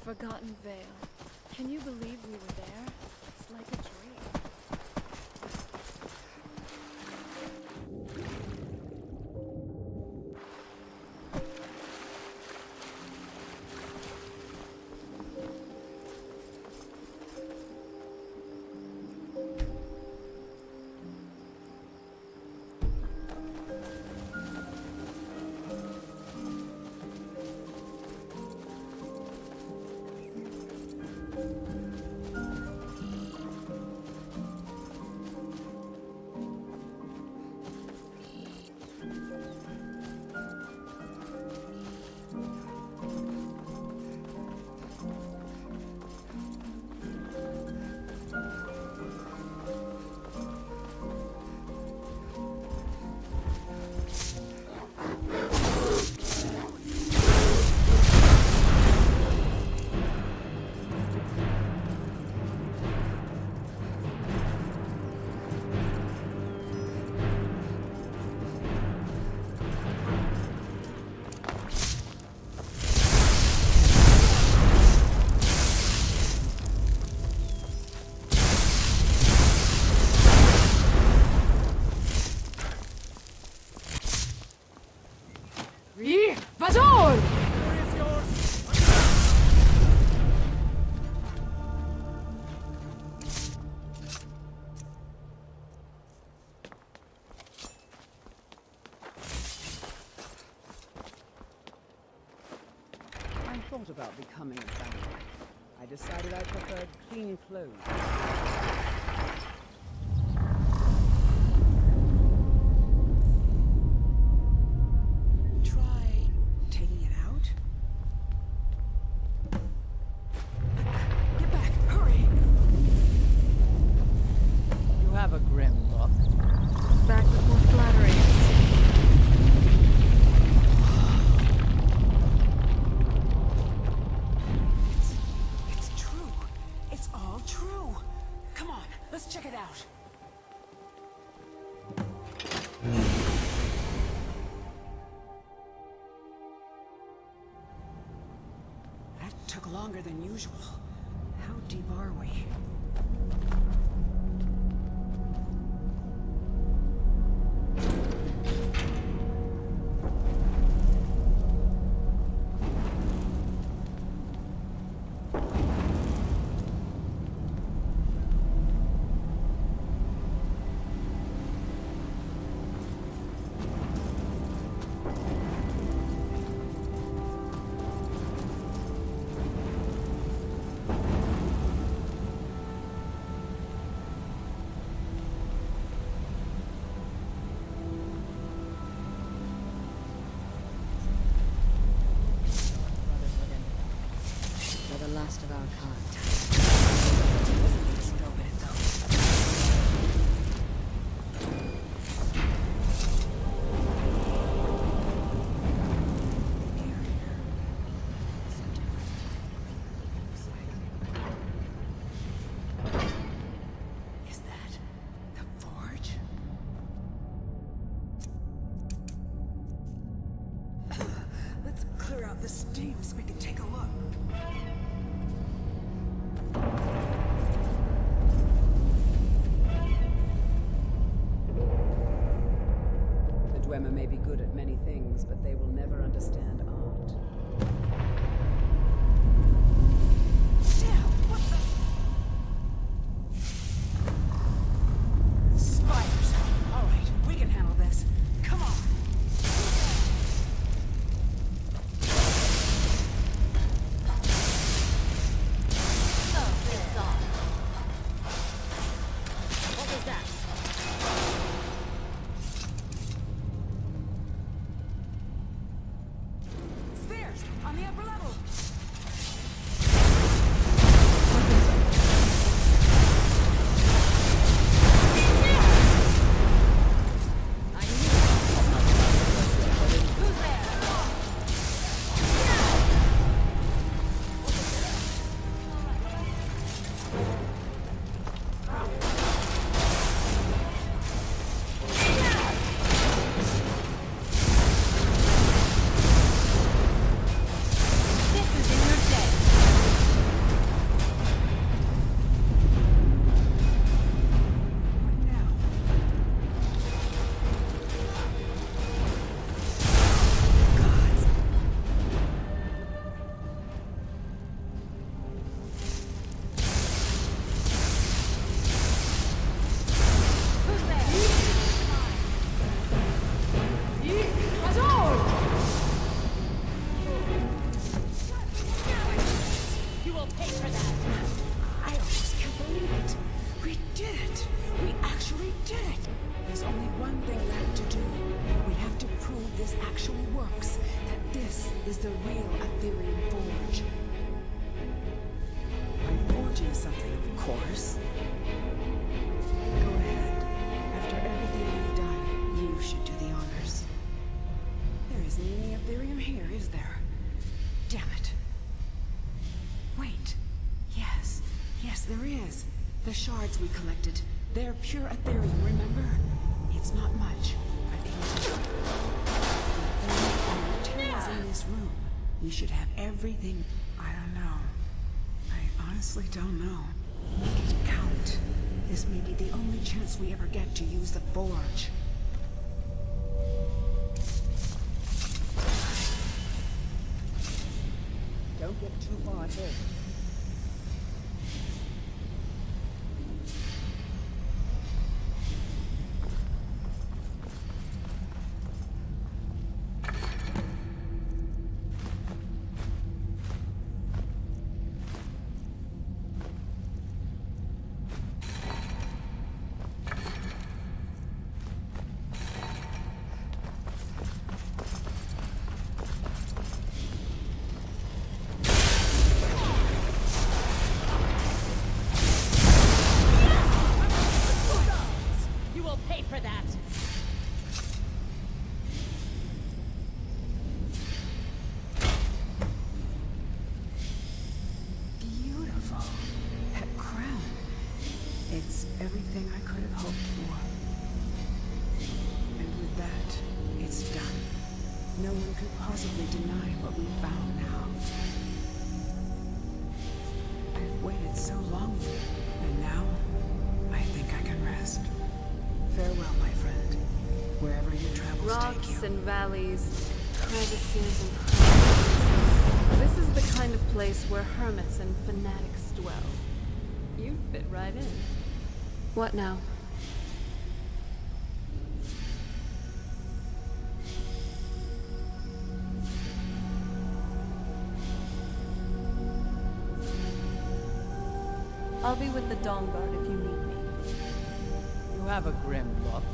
Forgotten Vale. Can you believe we were there? It's like a dream. I thought about becoming a vampire. I decided I preferred clean clothes. Try taking it out? Get back! Hurry! You have a grim look. Back with more flash. longer than usual. How deep are we? Last of our kind. Is that the forge? Let's clear out the steam so we can take a look. Dwemer may be good at many things, but they will never understand art. Spiders! Alright, we can handle this. Come on! On the upper level! is the real Aetherium Forge. I'm forging something, of course. Go ahead. After everything you've done, you should do the honors. There isn't any Aetherium here, is there? Damn it. Wait. Yes. Yes, there is. The shards we collected. They're pure Aetherium, remember? It's not much, but it materials in this room. We should have everything. I don't know. I honestly don't know. Count. This may be the only chance we ever get to use the Forge. Don't get too far ahead. Everything I could have hoped for. And with that, it's done. No one could possibly deny what we found now. I've waited so long, and now I think I can rest. Farewell, my friend. Wherever your travels take you. Rocks and valleys, crevices and precipices. This is the kind of place where hermits and fanatics dwell. You fit right in. What now? I'll be with the Dawn Guard if you need me. You have a grim look.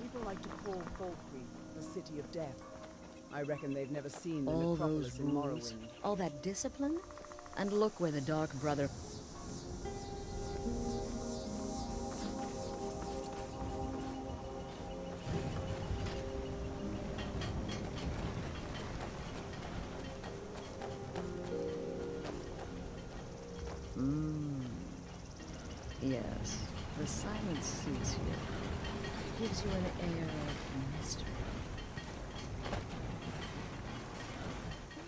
People like to call Falkreath the City of Death. I reckon they've never seen the All necropolis those in rules, Morrowind. all that discipline, and look where the Dark Brother... Yes, the silence suits you. Gives you an air of mystery.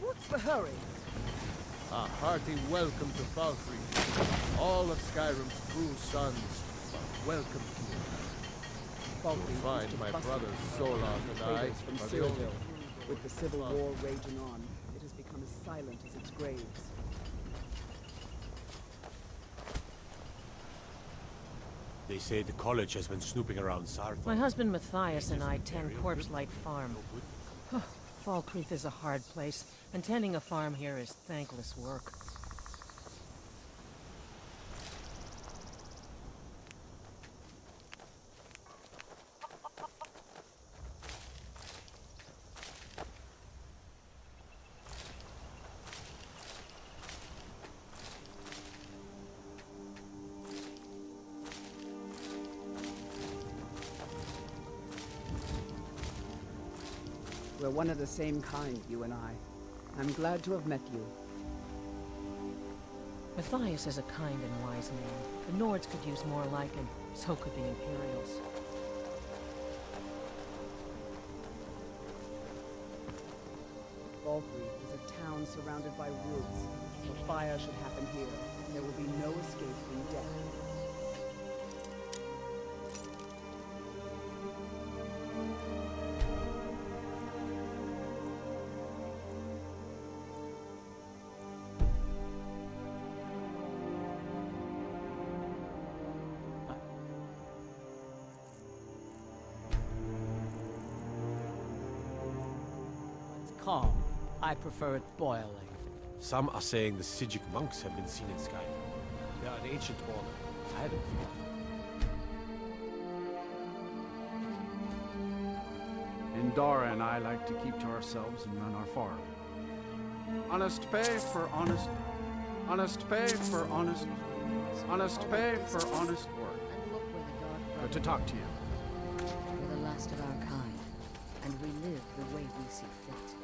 What's the hurry? A hearty welcome to Falkreath. All of Skyrim's true sons are welcome to you. Falkreath Find used to my bust brothers up Solas and I traders from are the only... Cyrodiil. With the civil war raging on, it has become as silent as its graves. They say the college has been snooping around Sarth. My husband Matthias and I tend Corpse Light Farm. Falkreath is a hard place, and tending a farm here is thankless work. We're one of the same kind, you and I. I'm glad to have met you. Matthias is a kind and wise man. The Nords could use more like him, so could the Imperials. Falkreath is a town surrounded by woods. If a fire should happen here, there will be no escape from death. Calm. I prefer it boiling. Some are saying the Sijic monks have been seen in Skyrim. They are an ancient order. I hadn't forgotten. Indara and I like to keep to ourselves and run our farm. Honest pay for honest... Honest pay for honest... Honest pay for honest work. Good to talk to you. We're the last of our kind, and we live the way we see fit.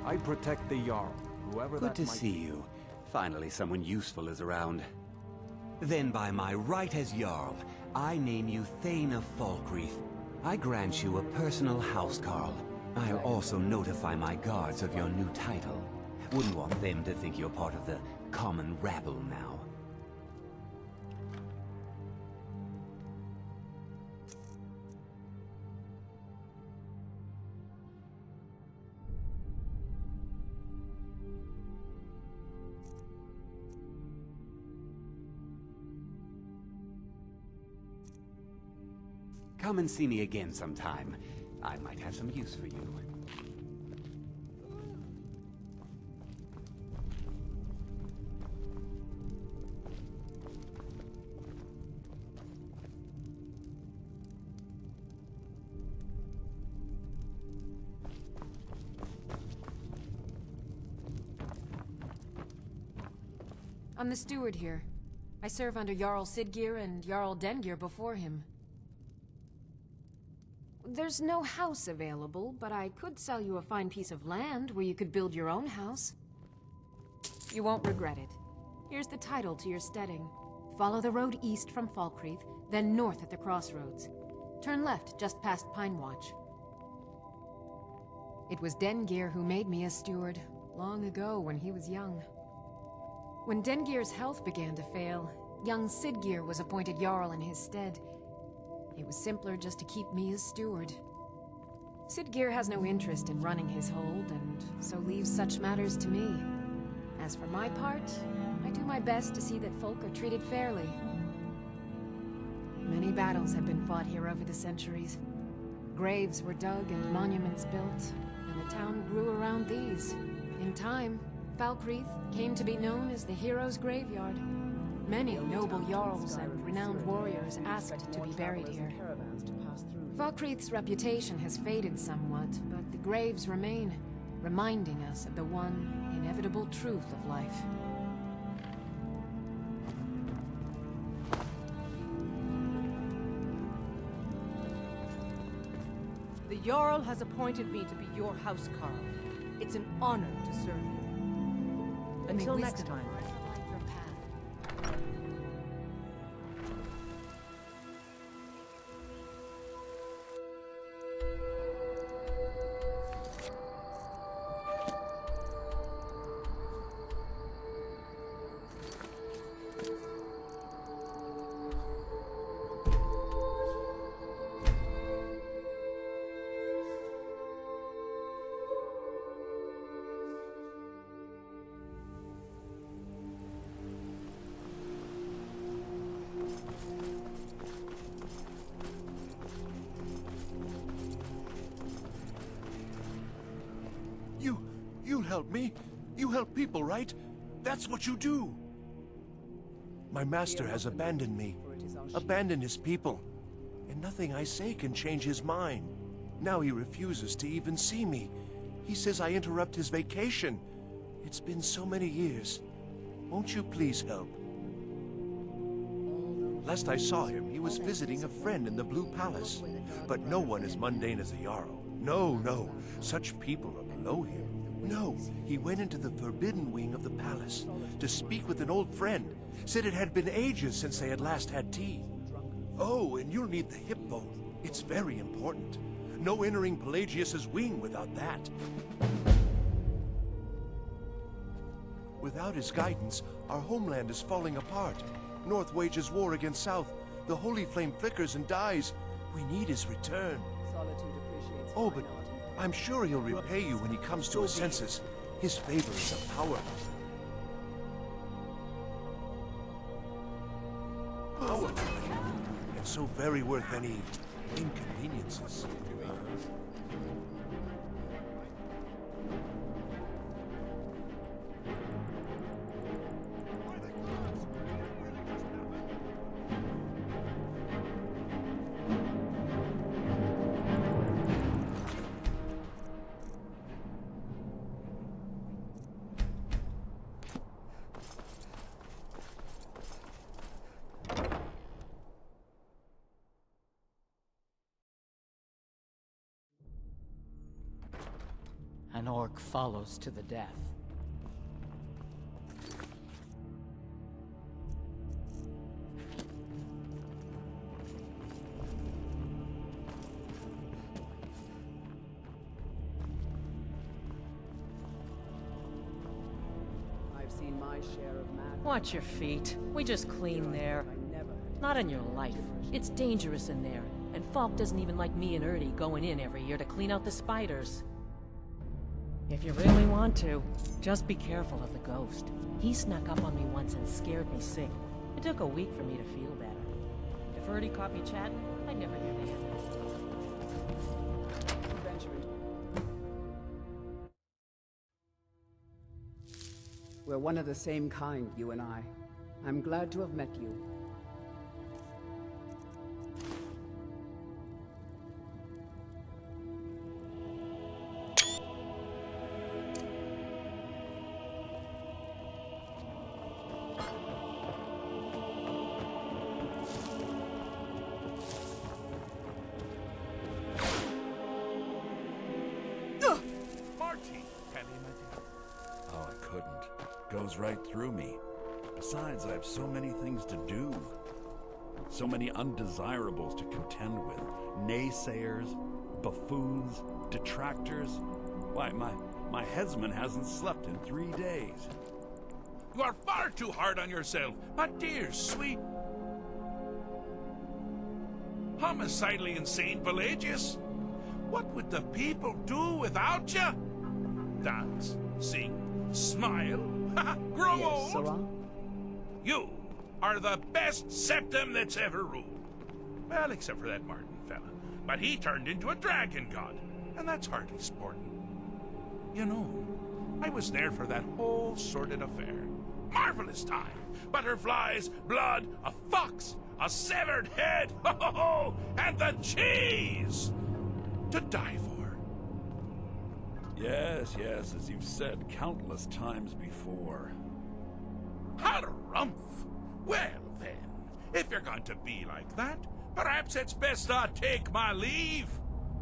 I protect the Jarl, whoever Good that to might see you. Finally, someone useful is around. Then by my right as Jarl, I name you Thane of Falkreath. I grant you a personal house, Karl. I'll also notify my guards of your new title. Wouldn't want them to think you're part of the common rabble now. Come and see me again sometime. I might have some use for you. I'm the steward here. I serve under Jarl Siggeir and Jarl Dengir before him. There's no house available, but I could sell you a fine piece of land where you could build your own house. You won't regret it. Here's the title to your steading. Follow the road east from Falkreath, then north at the crossroads. Turn left just past Pine Watch. It was Dengir who made me a steward, long ago when he was young. When Dengir's health began to fail, young Siggeir was appointed Jarl in his stead. It was simpler just to keep me as steward. Siggeir has no interest in running his hold, and so leaves such matters to me. As for my part, I do my best to see that folk are treated fairly. Many battles have been fought here over the centuries. Graves were dug and monuments built, and the town grew around these. In time, Falkreath came to be known as the Heroes' Graveyard. Many noble Jarls and renowned warriors asked to be buried here. Falkreath's reputation has faded somewhat, but the graves remain, reminding us of the one inevitable truth of life. The Jarl has appointed me to be your house, Karl. It's an honor to serve you. Until next time. You help me. You help people, right? That's what you do. My master has abandoned me, abandoned his people, and nothing I say can change his mind. Now he refuses to even see me. He says I interrupt his vacation. It's been so many years. Won't you please help? Last I saw him, he was visiting a friend in the Blue Palace. But no one as mundane as a Jarl. No. Such people are below him. No, he went into the forbidden wing of the palace to speak with an old friend. Said it had been ages since they had last had tea. Oh, and you'll need the hip bone. It's very important. No entering Pelagius's wing without that. Without his guidance, our homeland is falling apart. North wages war against South. The holy flame flickers and dies. We need his return. Oh, but I'm sure he'll repay you when he comes to his senses. His favor is a power. Powerful. And so very worth any inconveniences. An orc follows to the death. my share of madness. Watch your feet. We just clean there. Not in your life. It's dangerous in there. And Falk doesn't even like me and Ertie going in every year to clean out the spiders. If you really want to, just be careful of the ghost. He snuck up on me once and scared me sick. It took a week for me to feel better. If Ertie caught me chatting, I'd never hear the end. We're one of the same kind, you and I. I'm glad to have met you. Oh, I couldn't. Goes right through me. Besides, I have so many things to do. So many undesirables to contend with. Naysayers, buffoons, detractors. Why, my headsman hasn't slept in 3 days. You are far too hard on yourself, my dear, sweet, homicidally insane Pelagius. What would the people do without you? Dance, sing, smile, grow old. Sirrah? You are the best septum that's ever ruled. Well, except for that Martin fella. But he turned into a dragon god, and that's hardly sporting. You know, I was there for that whole sordid affair. Marvelous time. Butterflies, blood, a fox, a severed head, and the cheese to die for. Yes, as you've said countless times before. Harumph! Well then, if you're going to be like that, perhaps it's best I take my leave.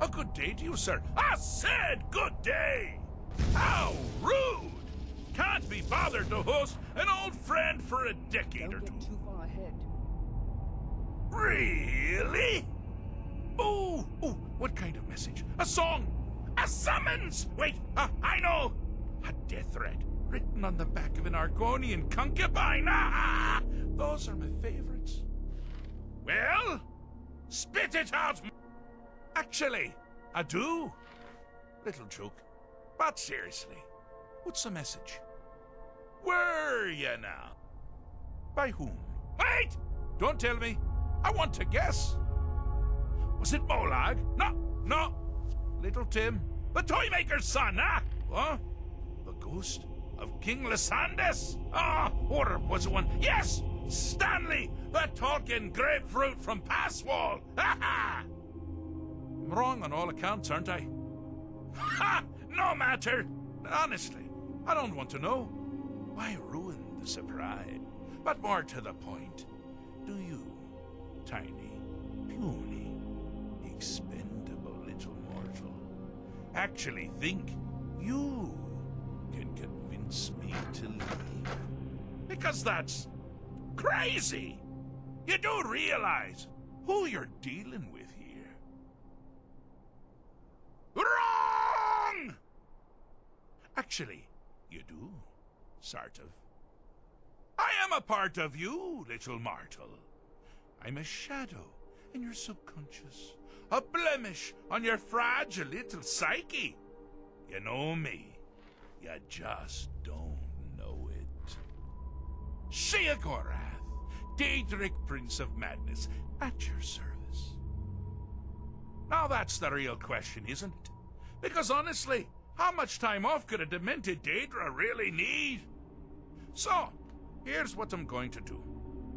A good day to you, sir. I said good day! How rude! Can't be bothered to host an old friend for a decade or two. Don't get too far ahead. Really? Oh, what kind of message? A song? A summons! Wait, I know! A death threat written on the back of an Argonian concubine. Those are my favorites. Well, spit it out! Actually, I do. Little joke. But seriously, what's the message? Were you now? By whom? Wait! Don't tell me. I want to guess. Was it Molag? No. Little Tim. The Toymaker's son, huh? What? The ghost of King Lysandes? Or was it one? Yes! Stanley, the talking grapefruit from Passwall. I'm wrong on all accounts, aren't I? Ha! No matter. Honestly, I don't want to know. Why ruin the surprise? But more to the point, do you, tiny, puny, expendable little mortal, actually think you can convince me to leave? Because that's crazy! You do realize who you're dealing with here. Wrong! Actually, you do, sort of. I am a part of you, little mortal. I'm a shadow in your subconscious, a blemish on your fragile little psyche. You know me, you just don't know it. Sheogorath, Daedric Prince of Madness, at your service. Now that's the real question, isn't it? Because honestly, how much time off could a demented Daedra really need? So, here's what I'm going to do.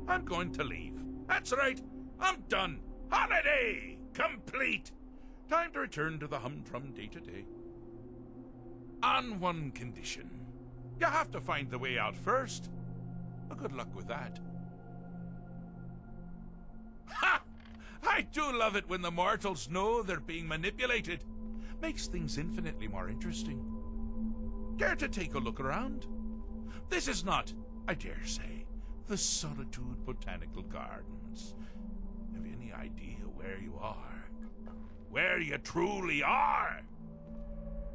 I'm going to leave. That's right, I'm done. Holiday complete. Time to return to the humdrum day-to-day. On one condition. You have to find the way out first. Well, good luck with that. Ha! I do love it when the mortals know they're being manipulated. Makes things infinitely more interesting. Care to take a look around? This is not, I dare say, the Solitude Botanical Gardens. Have you any idea where you are? Where you truly are?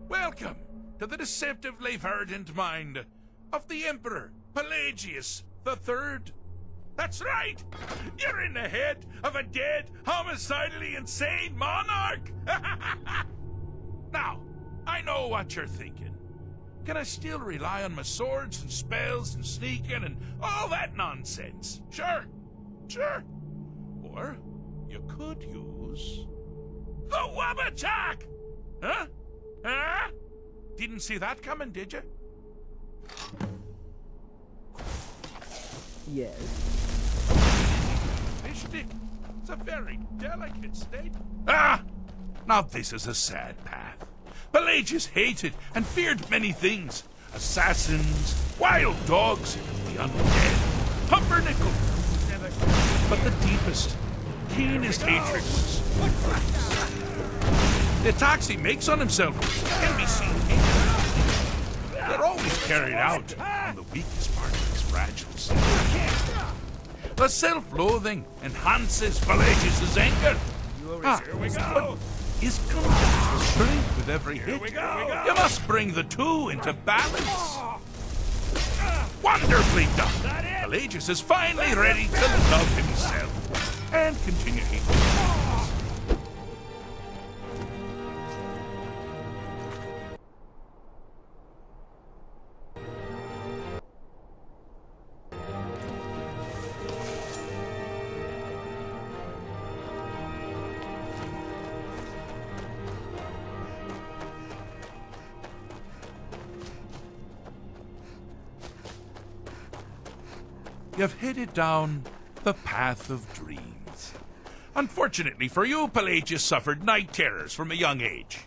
Welcome to the deceptively verdant mind of the Emperor Pelagius the Third. That's right! You're in the head of a dead, homicidally insane monarch! Now, I know what you're thinking. Can I still rely on my swords and spells and sneaking and all that nonsense? Sure. Or you could use the Wabbajack! Huh? Didn't see that coming, did you? Yes. Fish stick. It's a very delicate state. Ah! Now this is a sad path. Pelagius hated and feared many things. Assassins, wild dogs, the undead, pumpernickel. But the deepest, keenest hatred was the attacks he makes on himself can be seen here. They're always carried out on the weakest part of his fragile self. The self-loathing enhances Pelagius' anger. Here we go. His confidence will shrink with every hit. You must bring the two into balance. Wonderfully done. Pelagius is finally ready to love himself and continue hating. You've headed down the path of dreams. Unfortunately for you, Pelagius suffered night terrors from a young age.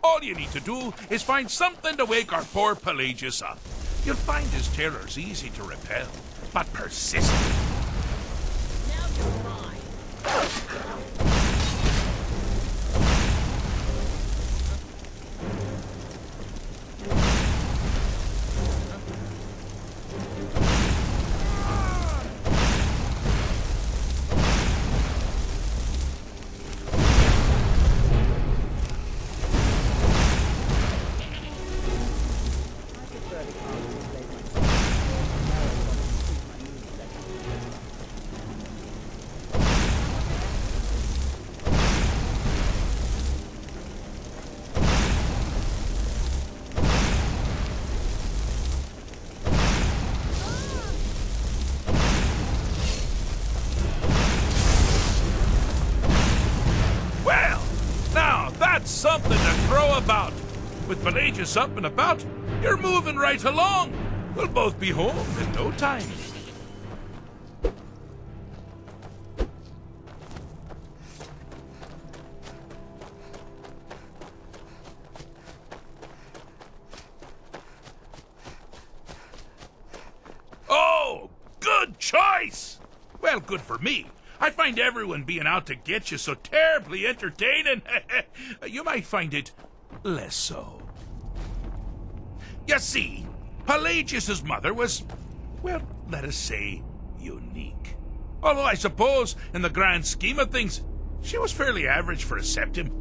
All you need to do is find something to wake our poor Pelagius up. You'll find his terrors easy to repel, but persistent. Now you're mine. Something to crow about. With Pelagius up and about, you're moving right along. We'll both be home in no time. Oh, good choice! Well, good for me. I find everyone being out to get you so terribly entertaining. You might find it less so. You see, Pelagius' mother was, well, let us say, unique. Although I suppose, in the grand scheme of things, she was fairly average for a septim.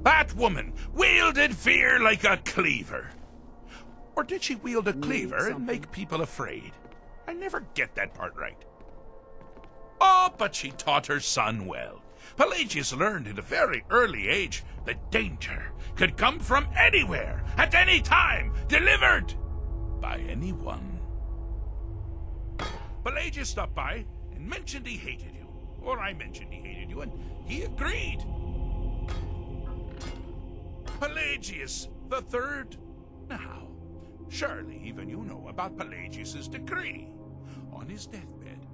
That woman wielded fear like a cleaver. Or did she wield a cleaver and make people afraid? I never get that part right. Oh, but she taught her son well. Pelagius learned at a very early age that danger could come from anywhere, at any time, delivered by anyone. Pelagius stopped by and mentioned he hated you. Or I mentioned he hated you, and he agreed. Pelagius the Third. Now, surely even you know about Pelagius' decree. On his deathbed,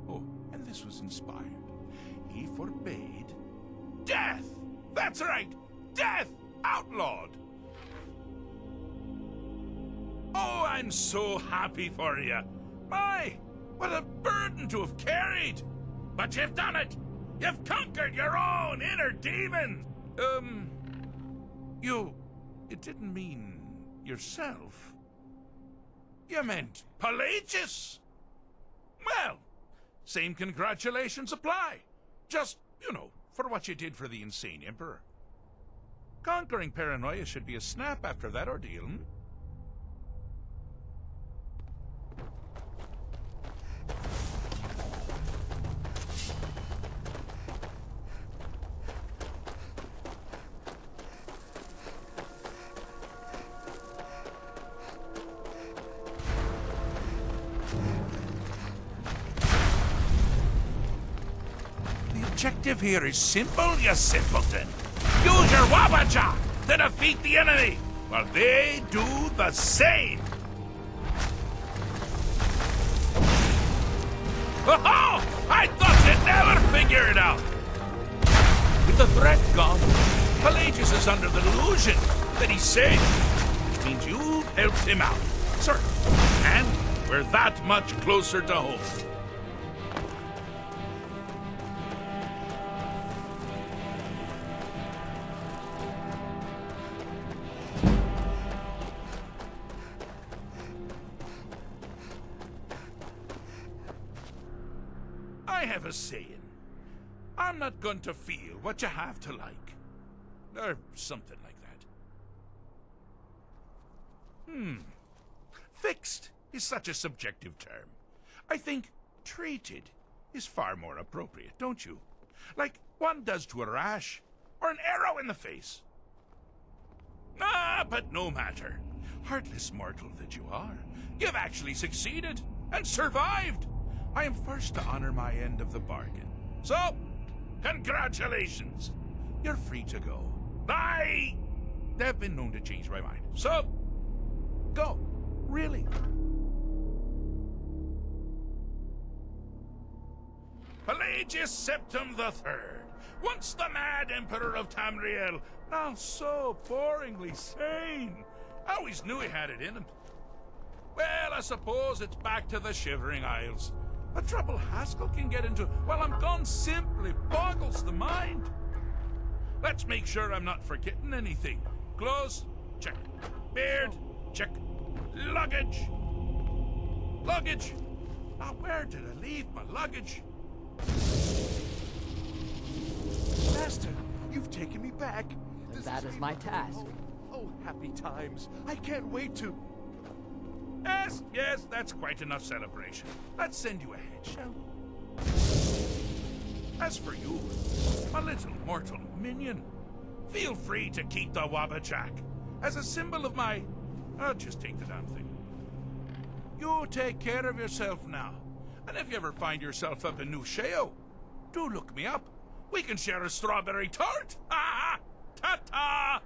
and this was inspired, he forbade death. That's right, death outlawed. Oh, I'm so happy for you. My, what a burden to have carried. But you've done it. You've conquered your own inner demon. You didn't mean yourself. You meant Pelagius. Well, same congratulations apply. Just, for what you did for the insane emperor. Conquering paranoia should be a snap after that ordeal, objective here is simple, you simpleton. Use your Wabbajack to defeat the enemy, while they do the same. Oh, I thought you'd never figure it out. With the threat gone, Pelagius is under the delusion that he's safe, which means you've helped him out, sir. And we're that much closer to home. I have a saying. I'm not going to feel what you have to like. Or something like that. Fixed is such a subjective term. I think treated is far more appropriate, don't you? Like one does to a rash, or an arrow in the face. But no matter. Heartless mortal that you are, you've actually succeeded and survived. I am first to honor my end of the bargain. So, congratulations. You're free to go. They've been known to change my mind. So, go. Really. Pelagius Septim III, once the mad Emperor of Tamriel, now so boringly sane. I always knew he had it in him. Well, I suppose it's back to the Shivering Isles. The trouble Haskell can get into while I'm gone simply boggles the mind. Let's make sure I'm not forgetting anything. Clothes? Check. Beard? Check. Luggage? Luggage? Now, where did I leave my luggage? Master, you've taken me back. That is my task. Oh, happy times. I can't wait to... Yes, that's quite enough celebration. Let's send you ahead, shall we? As for you, my little mortal minion, feel free to keep the Wabbajack as a symbol of my... I'll just take the damn thing. You take care of yourself now. And if you ever find yourself up in New Sheo, do look me up. We can share a strawberry tart. Ha! Ta-ta!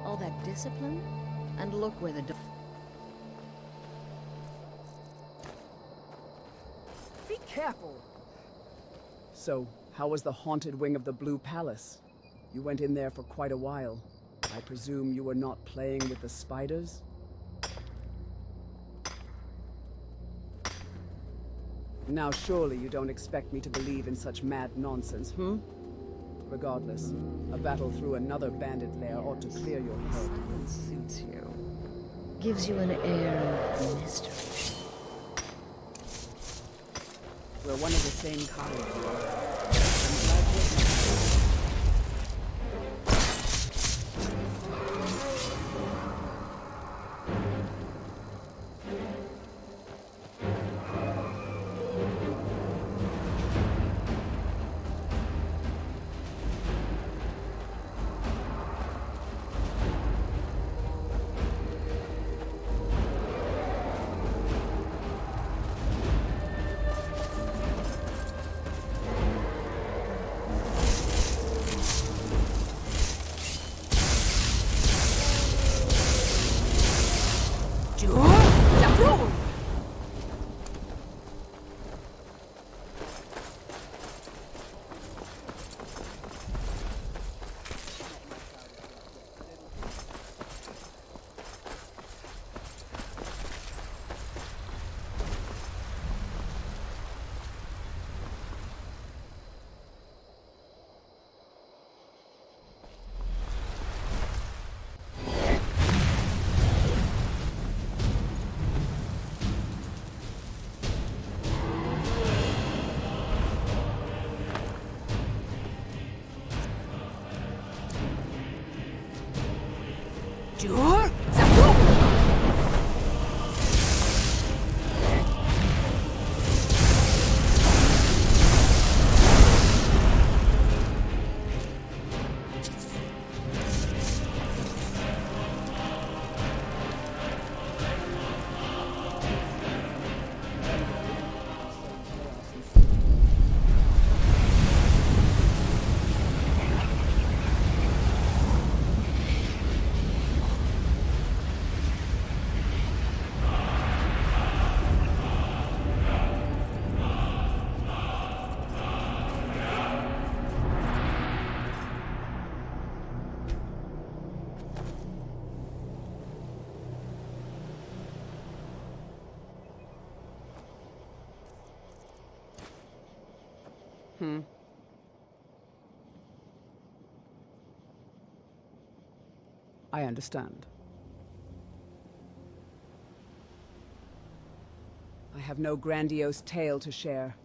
All that discipline, and look where the... Be careful! So, how was the haunted wing of the Blue Palace? You went in there for quite a while. I presume you were not playing with the spiders? Now surely you don't expect me to believe in such mad nonsense, Regardless, a battle through another bandit lair ought to clear your head. Silence suits you. Gives you an air of mystery. We're one of the same kind. I'm glad I understand. I have no grandiose tale to share.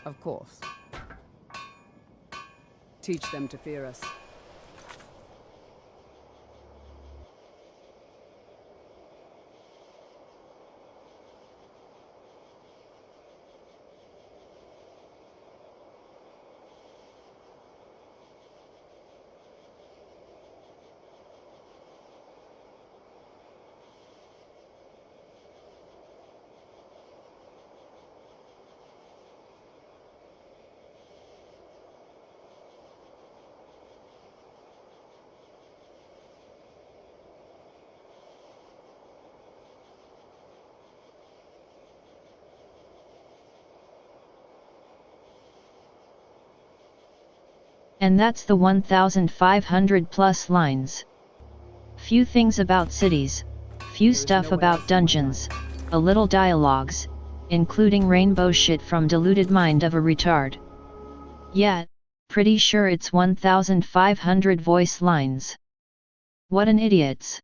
Of course. Teach them to fear us. And that's the 1,500 plus lines. Few things about cities, few stuff about dungeons, a little dialogues, including rainbow shit from deluded mind of a retard. Yeah, pretty sure it's 1,500 voice lines. What an idiots.